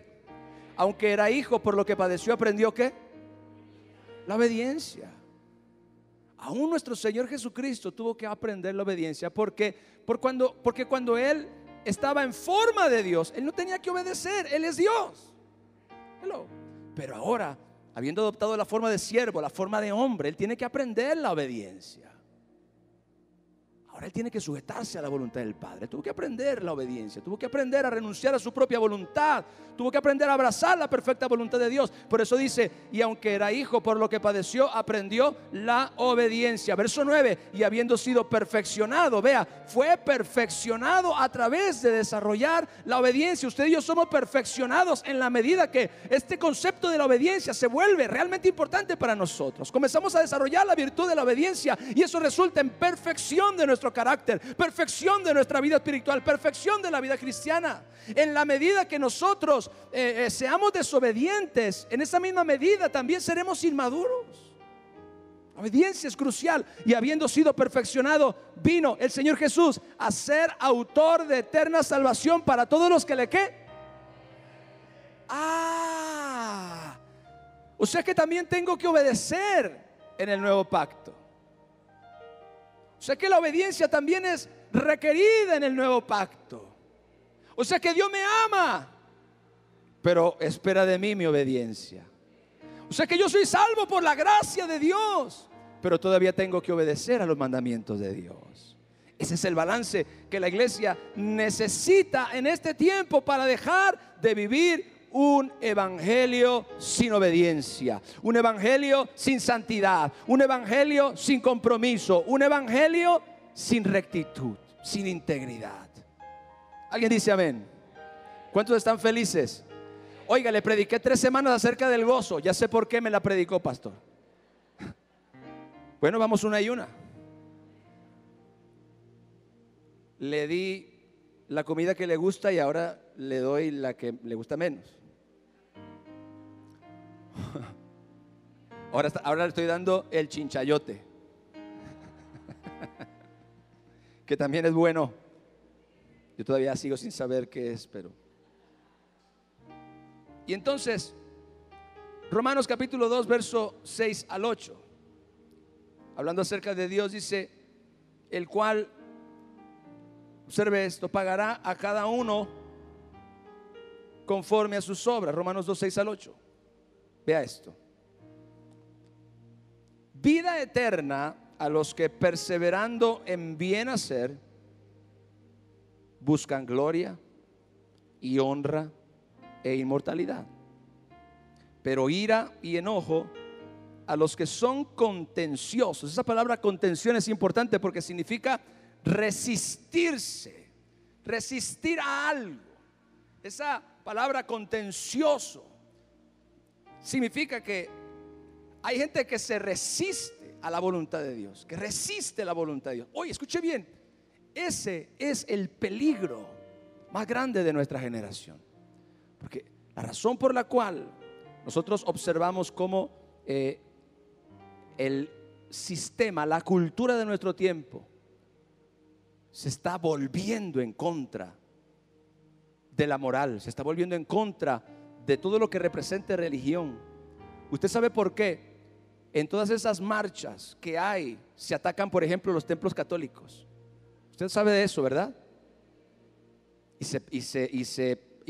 Aunque era hijo, por lo que padeció, aprendió ¿qué? La obediencia. Aún nuestro Señor Jesucristo tuvo que aprender la obediencia, porque cuando Él estaba en forma de Dios, Él no tenía que obedecer. Él es Dios. Pero ahora, habiendo adoptado la forma de siervo, la forma de hombre, Él tiene que aprender la obediencia. Ahora Él tiene que sujetarse a la voluntad del Padre. Tuvo que aprender la obediencia, tuvo que aprender a renunciar a su propia voluntad, tuvo que aprender a abrazar la perfecta voluntad de Dios. Por eso dice: y aunque era hijo, por lo que padeció, aprendió la obediencia. Verso 9: y habiendo sido perfeccionado, vea, fue perfeccionado a través de desarrollar la obediencia. Usted y yo somos perfeccionados en la medida que este concepto de la obediencia se vuelve realmente importante para nosotros. Comenzamos a desarrollar la virtud de la obediencia, y eso resulta en perfección de nuestro carácter, perfección de nuestra vida espiritual, perfección de la vida cristiana. En la medida que nosotros seamos desobedientes, en esa misma medida también seremos inmaduros. La obediencia es crucial. Y habiendo sido perfeccionado, vino el Señor Jesús a ser autor de eterna salvación para todos los que le ¿qué? O sea que también tengo que obedecer en el nuevo pacto. O sea que la obediencia también es requerida en el nuevo pacto. O sea que Dios me ama, pero espera de mí mi obediencia. O sea que yo soy salvo por la gracia de Dios, pero todavía tengo que obedecer a los mandamientos de Dios. Ese es el balance que la iglesia necesita en este tiempo para dejar de vivir un evangelio sin obediencia, un evangelio sin santidad, un evangelio sin compromiso, un evangelio sin rectitud, sin integridad. ¿Alguien dice amén? ¿Cuántos están felices? Oiga, le prediqué 3 semanas acerca del gozo. Ya sé por qué me la predicó, pastor. Bueno, vamos una y una. Le di la comida que le gusta y ahora le doy la que le gusta menos. Ahora le estoy dando el chinchayote, que también es bueno. Yo todavía sigo sin saber qué es, pero... Y entonces, Romanos capítulo 2, verso 6 al 8, hablando acerca de Dios, dice: el cual, observe esto, pagará a cada uno conforme a sus obras. Romanos 2, 6 al 8. Vea esto: vida eterna a los que perseverando en bien hacer buscan gloria y honra e inmortalidad. Pero ira y enojo a los que son contenciosos. Esa palabra contención es importante porque significa resistirse, resistir a algo. Esa palabra contencioso significa que hay gente que se resiste a la voluntad de Dios, que resiste la voluntad de Dios. Oye, escuche bien, ese es el peligro más grande de nuestra generación. Porque la razón por la cual nosotros observamos cómo el sistema, la cultura de nuestro tiempo se está volviendo en contra de la moral, se está volviendo en contra de todo lo que represente religión. ¿Usted sabe por qué? En todas esas marchas que hay se atacan, por ejemplo, los templos católicos. Usted sabe de eso, ¿verdad? Y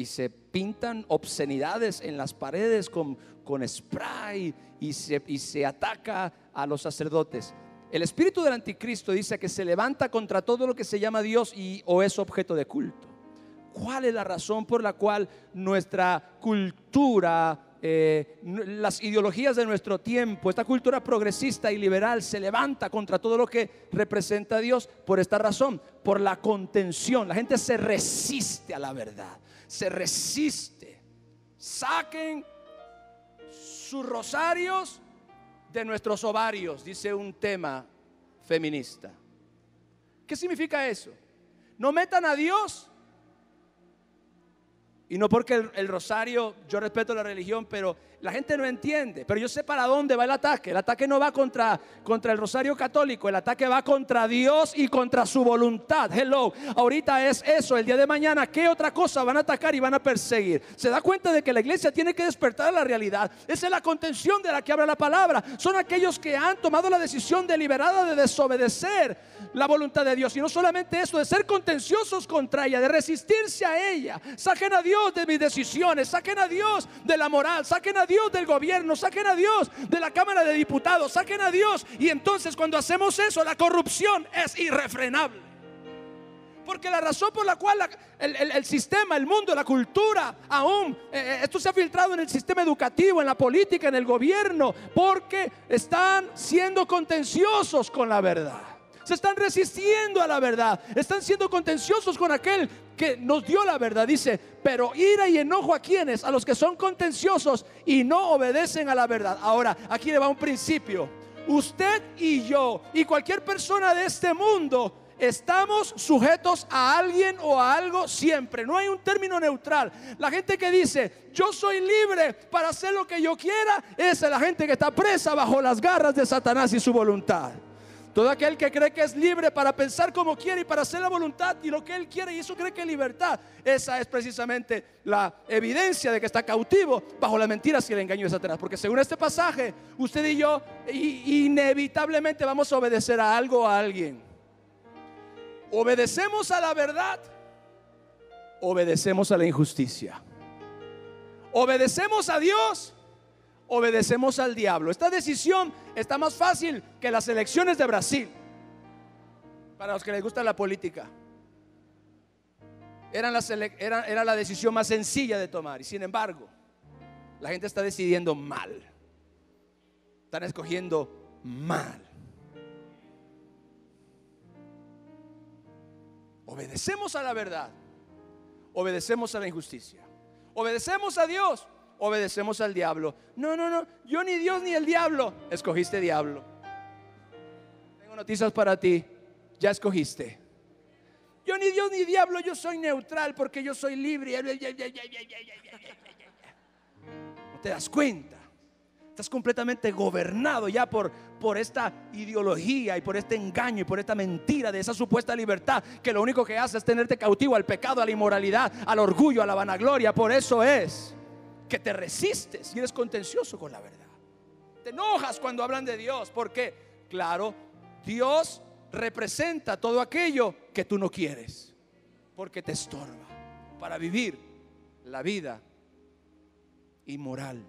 se pintan obscenidades en las paredes con spray y se ataca a los sacerdotes. El espíritu del anticristo dice que se levanta contra todo lo que se llama Dios o es objeto de culto. ¿Cuál es la razón por la cual nuestra cultura, las ideologías de nuestro tiempo, esta cultura progresista y liberal se levanta contra todo lo que representa a Dios? Por esta razón, por la contención. La gente se resiste a la verdad, se resiste. Saquen sus rosarios de nuestros ovarios, dice un tema feminista. ¿Qué significa eso? No metan a Dios. Y no porque el rosario, yo respeto la religión, pero la gente no entiende. Pero yo sé para dónde va el ataque. El ataque no va contra el rosario católico. El ataque va contra Dios y contra su voluntad. Hello, ahorita es eso. El día de mañana, ¿qué otra cosa van a atacar y van a perseguir? Se da cuenta de que la iglesia tiene que despertar a la realidad. Esa es la contención de la que habla la palabra. Son aquellos que han tomado la decisión deliberada de desobedecer la voluntad de Dios. Y no solamente eso, de ser contenciosos contra ella, de resistirse a ella. Saquen a Dios de mis decisiones, saquen a Dios de la moral, saquen a Dios del gobierno, saquen a Dios de la Cámara de Diputados, saquen a Dios. Y entonces cuando hacemos eso, la corrupción es irrefrenable. Porque la razón por la cual el sistema, el mundo, la cultura, aún esto se ha filtrado en el sistema educativo, en la política, en el gobierno, porque están siendo contenciosos con la verdad. Se están resistiendo a la verdad, están siendo contenciosos con aquel que nos dio la verdad. Dice, pero ira y enojo a quienes, a los que son contenciosos y no obedecen a la verdad. Ahora, aquí le va un principio. Usted y yo y cualquier persona de este mundo estamos sujetos a alguien o a algo siempre. No hay un término neutral. La gente que dice yo soy libre para hacer lo que yo quiera, esa es la gente que está presa bajo las garras de Satanás y su voluntad. Todo aquel que cree que es libre para pensar como quiere y para hacer la voluntad y lo que él quiere, y eso cree que es libertad, esa es precisamente la evidencia de que está cautivo bajo las mentiras y el engaño de Satanás. Porque según este pasaje, usted y yo inevitablemente vamos a obedecer a algo o a alguien. Obedecemos a la verdad, obedecemos a la injusticia. Obedecemos a Dios, obedecemos al diablo. Esta decisión está más fácil que las elecciones de Brasil. Para los que les gusta la política, era la decisión más sencilla de tomar. Y sin embargo, la gente está decidiendo mal. Están escogiendo mal. Obedecemos a la verdad, obedecemos a la injusticia. Obedecemos a Dios, obedecemos al diablo. No, yo ni Dios ni el diablo. Escogiste diablo. Tengo noticias para ti. Ya escogiste. Yo ni Dios ni diablo, yo soy neutral porque yo soy libre. No te das cuenta. Estás completamente gobernado ya por esta ideología y por este engaño y por esta mentira de esa supuesta libertad, que lo único que hace es tenerte cautivo al pecado, a la inmoralidad, al orgullo, a la vanagloria. Por eso es que te resistes y eres contencioso con la verdad. Te enojas cuando hablan de Dios, porque claro, Dios representa todo aquello que tú no quieres, porque te estorba para vivir la vida inmoral.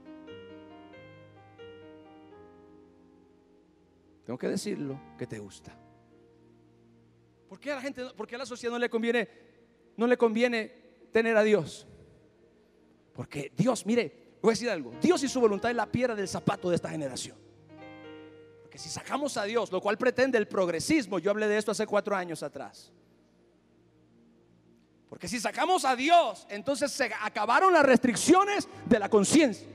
tengo que decirlo, que te gusta. ¿Por qué a la gente, por qué a la sociedad no le conviene tener a Dios? Porque Dios, mire, voy a decir algo, Dios y su voluntad es la piedra del zapato de esta generación. Porque si sacamos a Dios, lo cual pretende el progresismo, yo hablé de esto hace 4 años atrás. Porque si sacamos a Dios, entonces se acabaron las restricciones de la conciencia.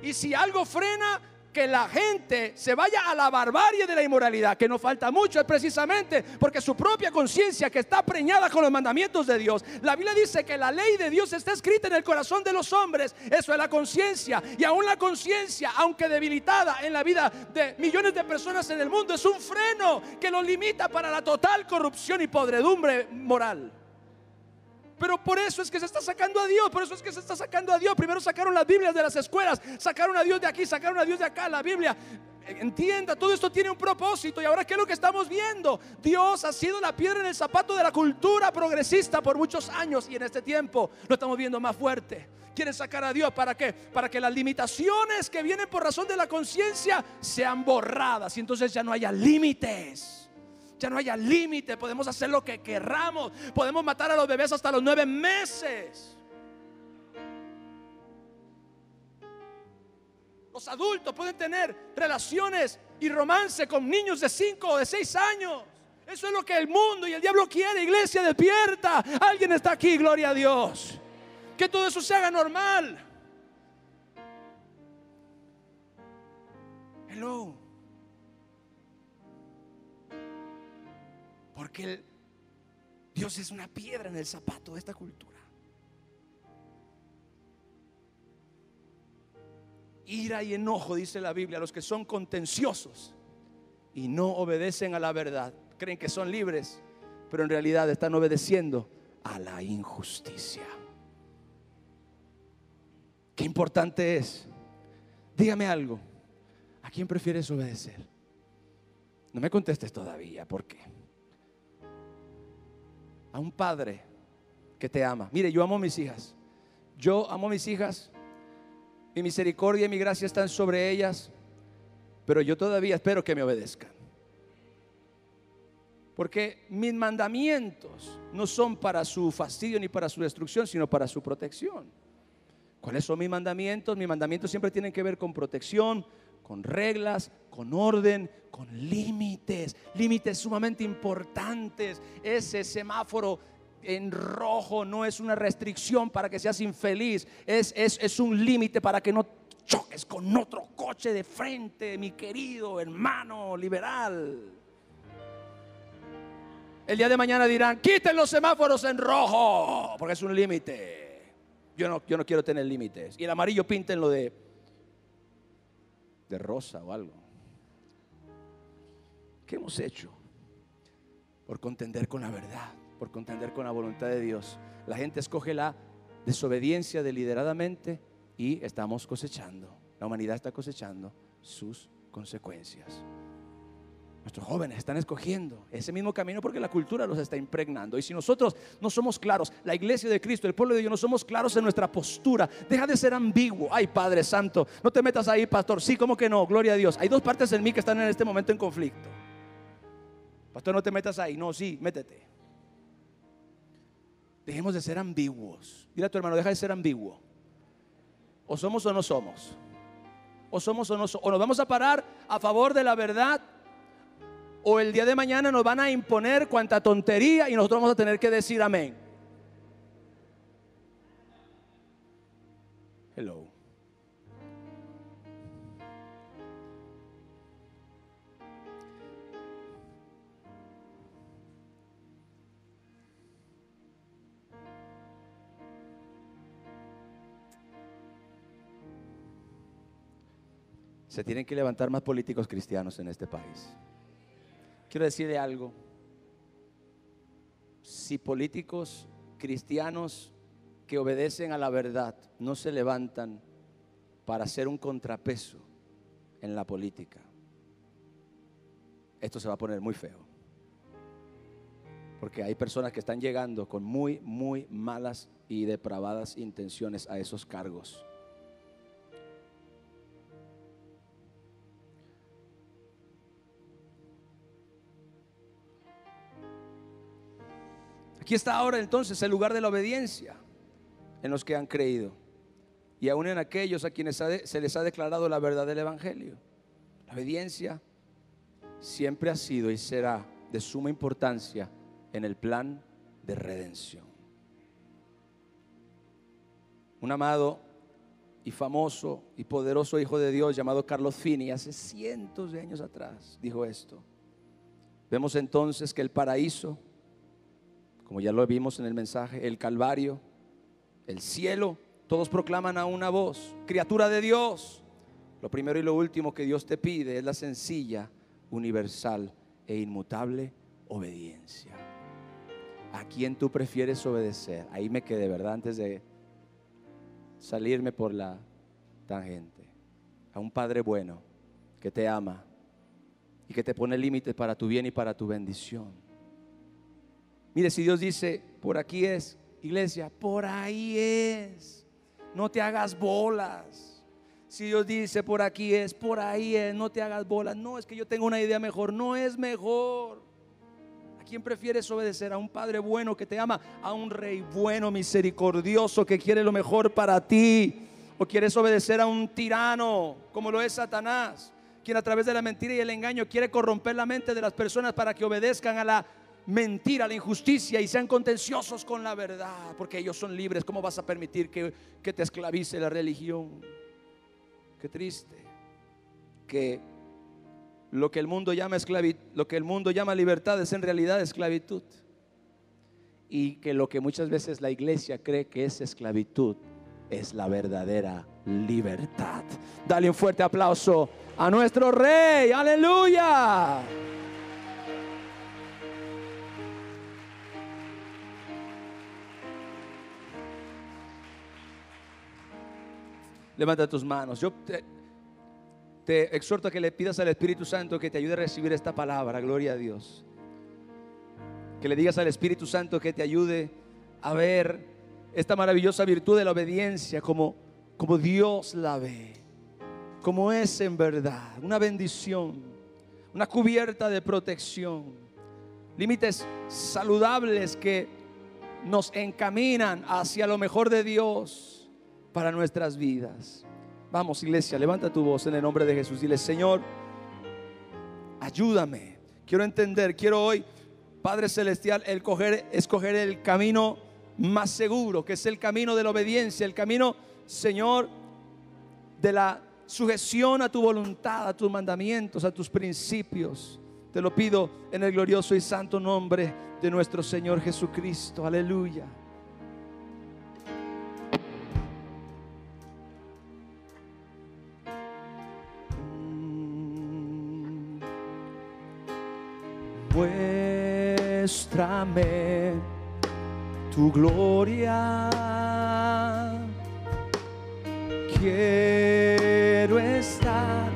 Y si algo frena que la gente se vaya a la barbarie de la inmoralidad, que no falta mucho, es precisamente porque su propia conciencia, que está preñada con los mandamientos de Dios. La Biblia dice que la ley de Dios está escrita en el corazón de los hombres. Eso es la conciencia. Y aún la conciencia, aunque debilitada en la vida de millones de personas en el mundo, es un freno que lo limita para la total corrupción y podredumbre moral. Pero por eso es que se está sacando a Dios. Por eso es que se está sacando a Dios. Primero sacaron las Biblias de las escuelas, sacaron a Dios de aquí, sacaron a Dios de acá. La Biblia, entienda, todo esto tiene un propósito. Y ahora, ¿qué es lo que estamos viendo? Dios ha sido la piedra en el zapato de la cultura progresista por muchos años. Y en este tiempo lo estamos viendo más fuerte. Quieren sacar a Dios, ¿para qué? Para que las limitaciones que vienen por razón de la conciencia sean borradas. Y entonces ya no haya límites. Ya no haya límite, podemos hacer lo que querramos. Podemos matar a los bebés hasta los 9 meses. Los adultos pueden tener relaciones y romance con niños de 5 o de 6 años. Eso es lo que el mundo y el diablo quiere. Iglesia, despierta. Alguien está aquí, gloria a Dios. Que todo eso se haga normal. Hello. Porque Dios es una piedra en el zapato de esta cultura. Ira y enojo, dice la Biblia, a los que son contenciosos y no obedecen a la verdad. Creen que son libres, pero en realidad están obedeciendo a la injusticia. Qué importante es. Dígame algo. ¿A quién prefieres obedecer? No me contestes todavía. ¿Por qué? A un padre que te ama. Mire, yo amo a mis hijas. Yo amo a mis hijas. Mi misericordia y mi gracia están sobre ellas. Pero yo todavía espero que me obedezcan. Porque mis mandamientos no son para su fastidio ni para su destrucción, sino para su protección. ¿Cuáles son mis mandamientos? Mis mandamientos siempre tienen que ver con protección, con reglas, con orden, con límites. Límites sumamente importantes. Ese semáforo en rojo no es una restricción para que seas infeliz. Es un límite para que no choques con otro coche de frente, mi querido hermano liberal. El día de mañana dirán: quiten los semáforos en rojo, porque es un límite. Yo no quiero tener límites. Y el amarillo píntenlo de rosa o algo. ¿Qué hemos hecho? Por contender con la verdad, por contender con la voluntad de Dios. La gente escoge la desobediencia deliberadamente y estamos cosechando. La humanidad está cosechando sus consecuencias. Nuestros jóvenes están escogiendo ese mismo camino porque la cultura los está impregnando. Y si nosotros no somos claros, la iglesia de Cristo, el pueblo de Dios, no somos claros en nuestra postura, deja de ser ambiguo. Ay, Padre Santo, no te metas ahí, pastor. Sí, ¿cómo que no? Gloria a Dios. Hay dos partes en mí que están en este momento en conflicto. Pastor, no te metas ahí. No, sí, métete. Dejemos de ser ambiguos. Dile a tu hermano: deja de ser ambiguo. O somos o no somos. O somos o no somos. O nos vamos a parar a favor de la verdad, o el día de mañana nos van a imponer cuanta tontería y nosotros vamos a tener que decir amén. Hello. Se tienen que levantar más políticos cristianos en este país. Quiero decirle algo. Si políticos cristianos que obedecen a la verdad no se levantan para hacer un contrapeso en la política, esto se va a poner muy feo. Porque hay personas que están llegando con muy malas y depravadas intenciones a esos cargos. Aquí está ahora entonces el lugar de la obediencia en los que han creído y aún en aquellos a quienes se les ha declarado la verdad del Evangelio. La obediencia siempre ha sido y será de suma importancia en el plan de redención. Un amado y famoso y poderoso hijo de Dios llamado Carlos Finney hace cientos de años atrás dijo esto: vemos entonces que el paraíso, como ya lo vimos en el mensaje, el Calvario, el cielo, todos proclaman a una voz: criatura de Dios. Lo primero y lo último que Dios te pide es la sencilla, universal e inmutable obediencia. ¿A quién tú prefieres obedecer? Ahí me quedé, ¿verdad? Antes de salirme por la tangente. A un Padre bueno que te ama y que te pone límites para tu bien y para tu bendición. Mire, si Dios dice por aquí es, iglesia, por ahí es, no te hagas bolas. Si Dios dice por aquí es, por ahí es, no te hagas bolas. No, es que yo tengo una idea mejor. No es mejor. ¿A quién prefieres obedecer? ¿A un Padre bueno que te ama? ¿A un Rey bueno, misericordioso, que quiere lo mejor para ti? ¿O quieres obedecer a un tirano como lo es Satanás, quien a través de la mentira y el engaño quiere corromper la mente de las personas para que obedezcan a la mentira, a la injusticia y sean contenciosos con la verdad? Porque ellos son libres. ¿Cómo vas a permitir que te esclavice la religión? Qué triste que lo que el mundo llama esclavitud, lo que el mundo llama libertad es en realidad esclavitud, y que lo que muchas veces la iglesia cree que es esclavitud es la verdadera libertad. Dale un fuerte aplauso a nuestro Rey. Aleluya. Levanta tus manos. Yo te exhorto a que le pidas al Espíritu Santo que te ayude a recibir esta palabra. Gloria a Dios. Que le digas al Espíritu Santo que te ayude a ver esta maravillosa virtud de la obediencia como Dios la ve, como es en verdad. Una bendición, una cubierta de protección, límites saludables que nos encaminan hacia lo mejor de Dios para nuestras vidas. Vamos, iglesia, levanta tu voz en el nombre de Jesús. Dile: Señor, ayúdame. Quiero entender, quiero hoy, Padre Celestial, escoger el camino más seguro, que es el camino de la obediencia, el camino, Señor, de la sujeción a tu voluntad, a tus mandamientos, a tus principios. Te lo pido en el glorioso y santo nombre de nuestro Señor Jesucristo. Aleluya. Muéstrame tu gloria, quiero estar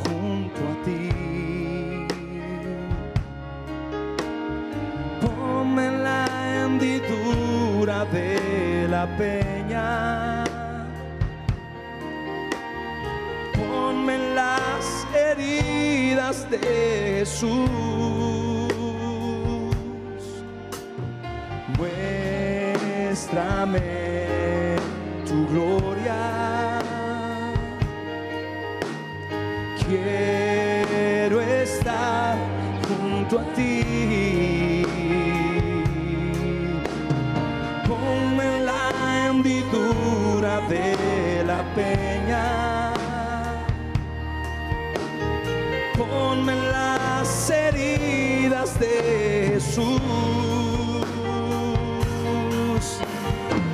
junto a ti. Ponme en la hendidura de la peña, ponme en las heridas de Jesús. Muéstrame tu gloria, quiero estar junto a ti. Ponme en la hendidura de la peña, ponme en las heridas de Jesús.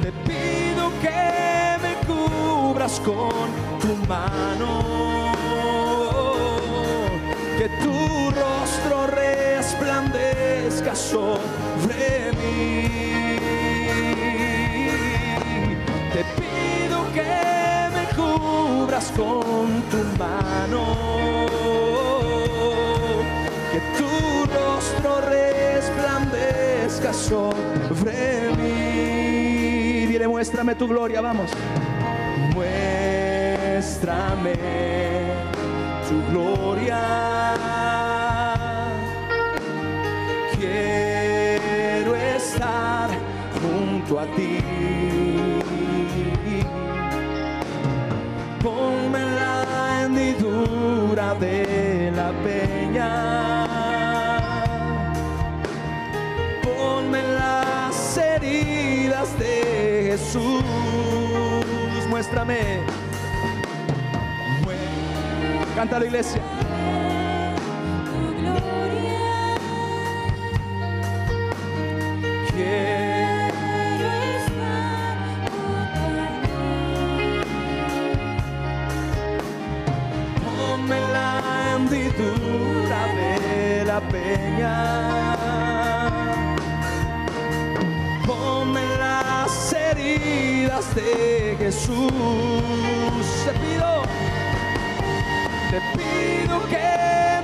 Te pido que me cubras con tu mano, que tu rostro resplandezca sobre mí. Te pido que me cubras con tu mano, que tu rostro resplandezca sobre mí. Dile: muéstrame tu gloria, vamos. Muéstrame tu gloria, quiero estar junto a ti. Ponme en la hendidura de la peña, ponme en las heridas de Jesús. Muéstrame. Canta la iglesia. Tu gloria. Quiero estar junto a ti. Ponme en la hendidura de la peña, ponme en las heridas de Jesús. Te pido que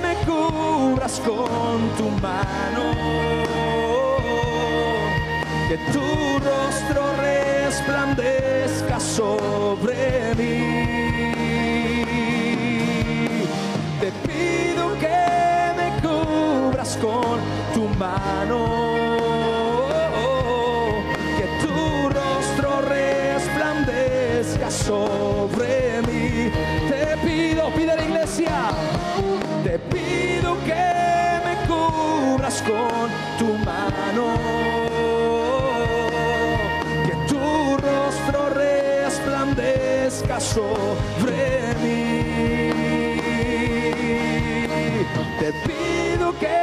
me cubras con tu mano, que tu rostro resplandezca sobre mí. Te pido que me cubras con tu mano, que tu rostro resplandezca sobre mí. Te pido, pide a la iglesia, te pido que me cubras con tu mano, que tu rostro resplandezca sobre mí. Te pido que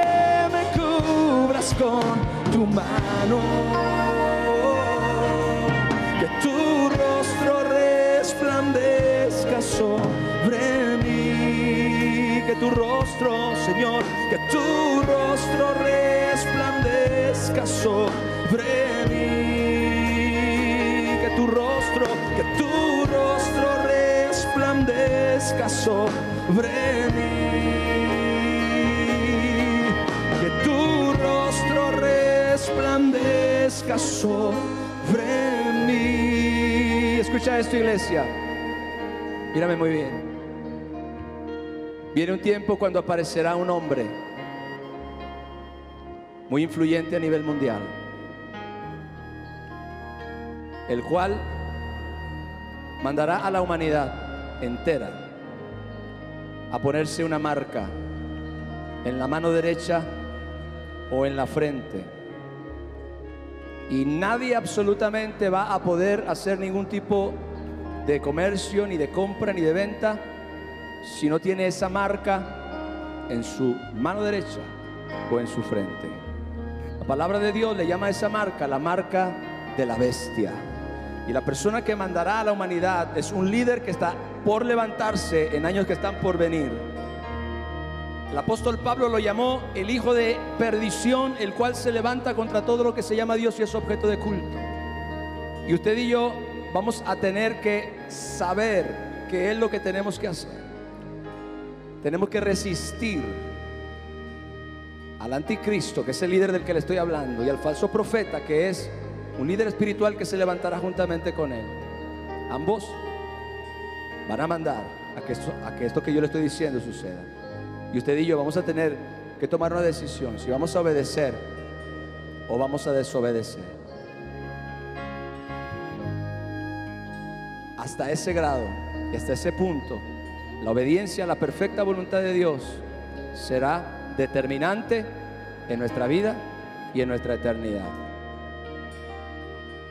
me cubras con tu mano, que tu rostro resplandezca sobre mí. Que tu rostro, Señor, que tu rostro resplandezca sobre mí. Que tu rostro resplandezca sobre mí. Que tu rostro resplandezca sobre mí. Escucha esto, iglesia. Mírame muy bien. Viene un tiempo cuando aparecerá un hombre muy influyente a nivel mundial, el cual mandará a la humanidad entera a ponerse una marca en la mano derecha o en la frente, y nadie absolutamente va a poder hacer ningún tipo de comercio, ni de compra, ni de venta, si no tiene esa marca en su mano derecha o en su frente. La palabra de Dios le llama a esa marca la marca de la bestia. Y la persona que mandará a la humanidad es un líder que está por levantarse en años que están por venir. El apóstol Pablo lo llamó el hijo de perdición, el cual se levanta contra todo lo que se llama Dios y es objeto de culto. Y usted y yo vamos a tener que saber qué es lo que tenemos que hacer. Tenemos que resistir al anticristo, que es el líder del que le estoy hablando, y al falso profeta, que es un líder espiritual que se levantará juntamente con él. Ambos van a mandar a que esto que yo le estoy diciendo suceda. Y usted y yo vamos a tener que tomar una decisión, si vamos a obedecer o vamos a desobedecer. Hasta ese grado y hasta ese punto, la obediencia a la perfecta voluntad de Dios será determinante en nuestra vida y en nuestra eternidad.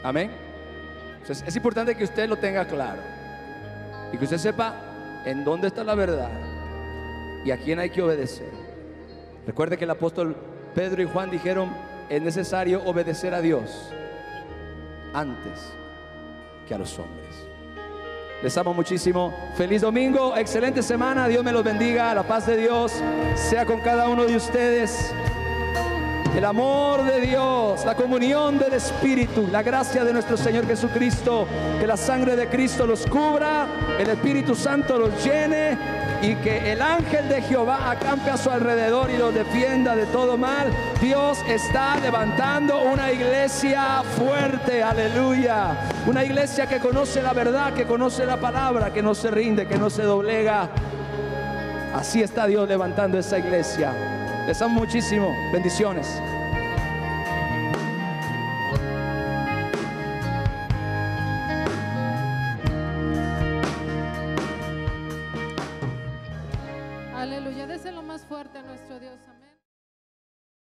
Amén. Entonces es importante que usted lo tenga claro y que usted sepa en dónde está la verdad y a quién hay que obedecer. Recuerde que el apóstol Pedro y Juan dijeron: es necesario obedecer a Dios antes que a los hombres. Les amo muchísimo. Feliz domingo, excelente semana. Dios me los bendiga. La paz de Dios sea con cada uno de ustedes. El amor de Dios, la comunión del Espíritu, la gracia de nuestro Señor Jesucristo, que la sangre de Cristo los cubra, el Espíritu Santo los llene y que el ángel de Jehová acampe a su alrededor y los defienda de todo mal. Dios está levantando una iglesia fuerte, aleluya. Una iglesia que conoce la verdad, que conoce la palabra, que no se rinde, que no se doblega. Así está Dios levantando esa iglesia. Les amo muchísimo. Bendiciones. Aleluya. Déselo más fuerte a nuestro Dios. Amén.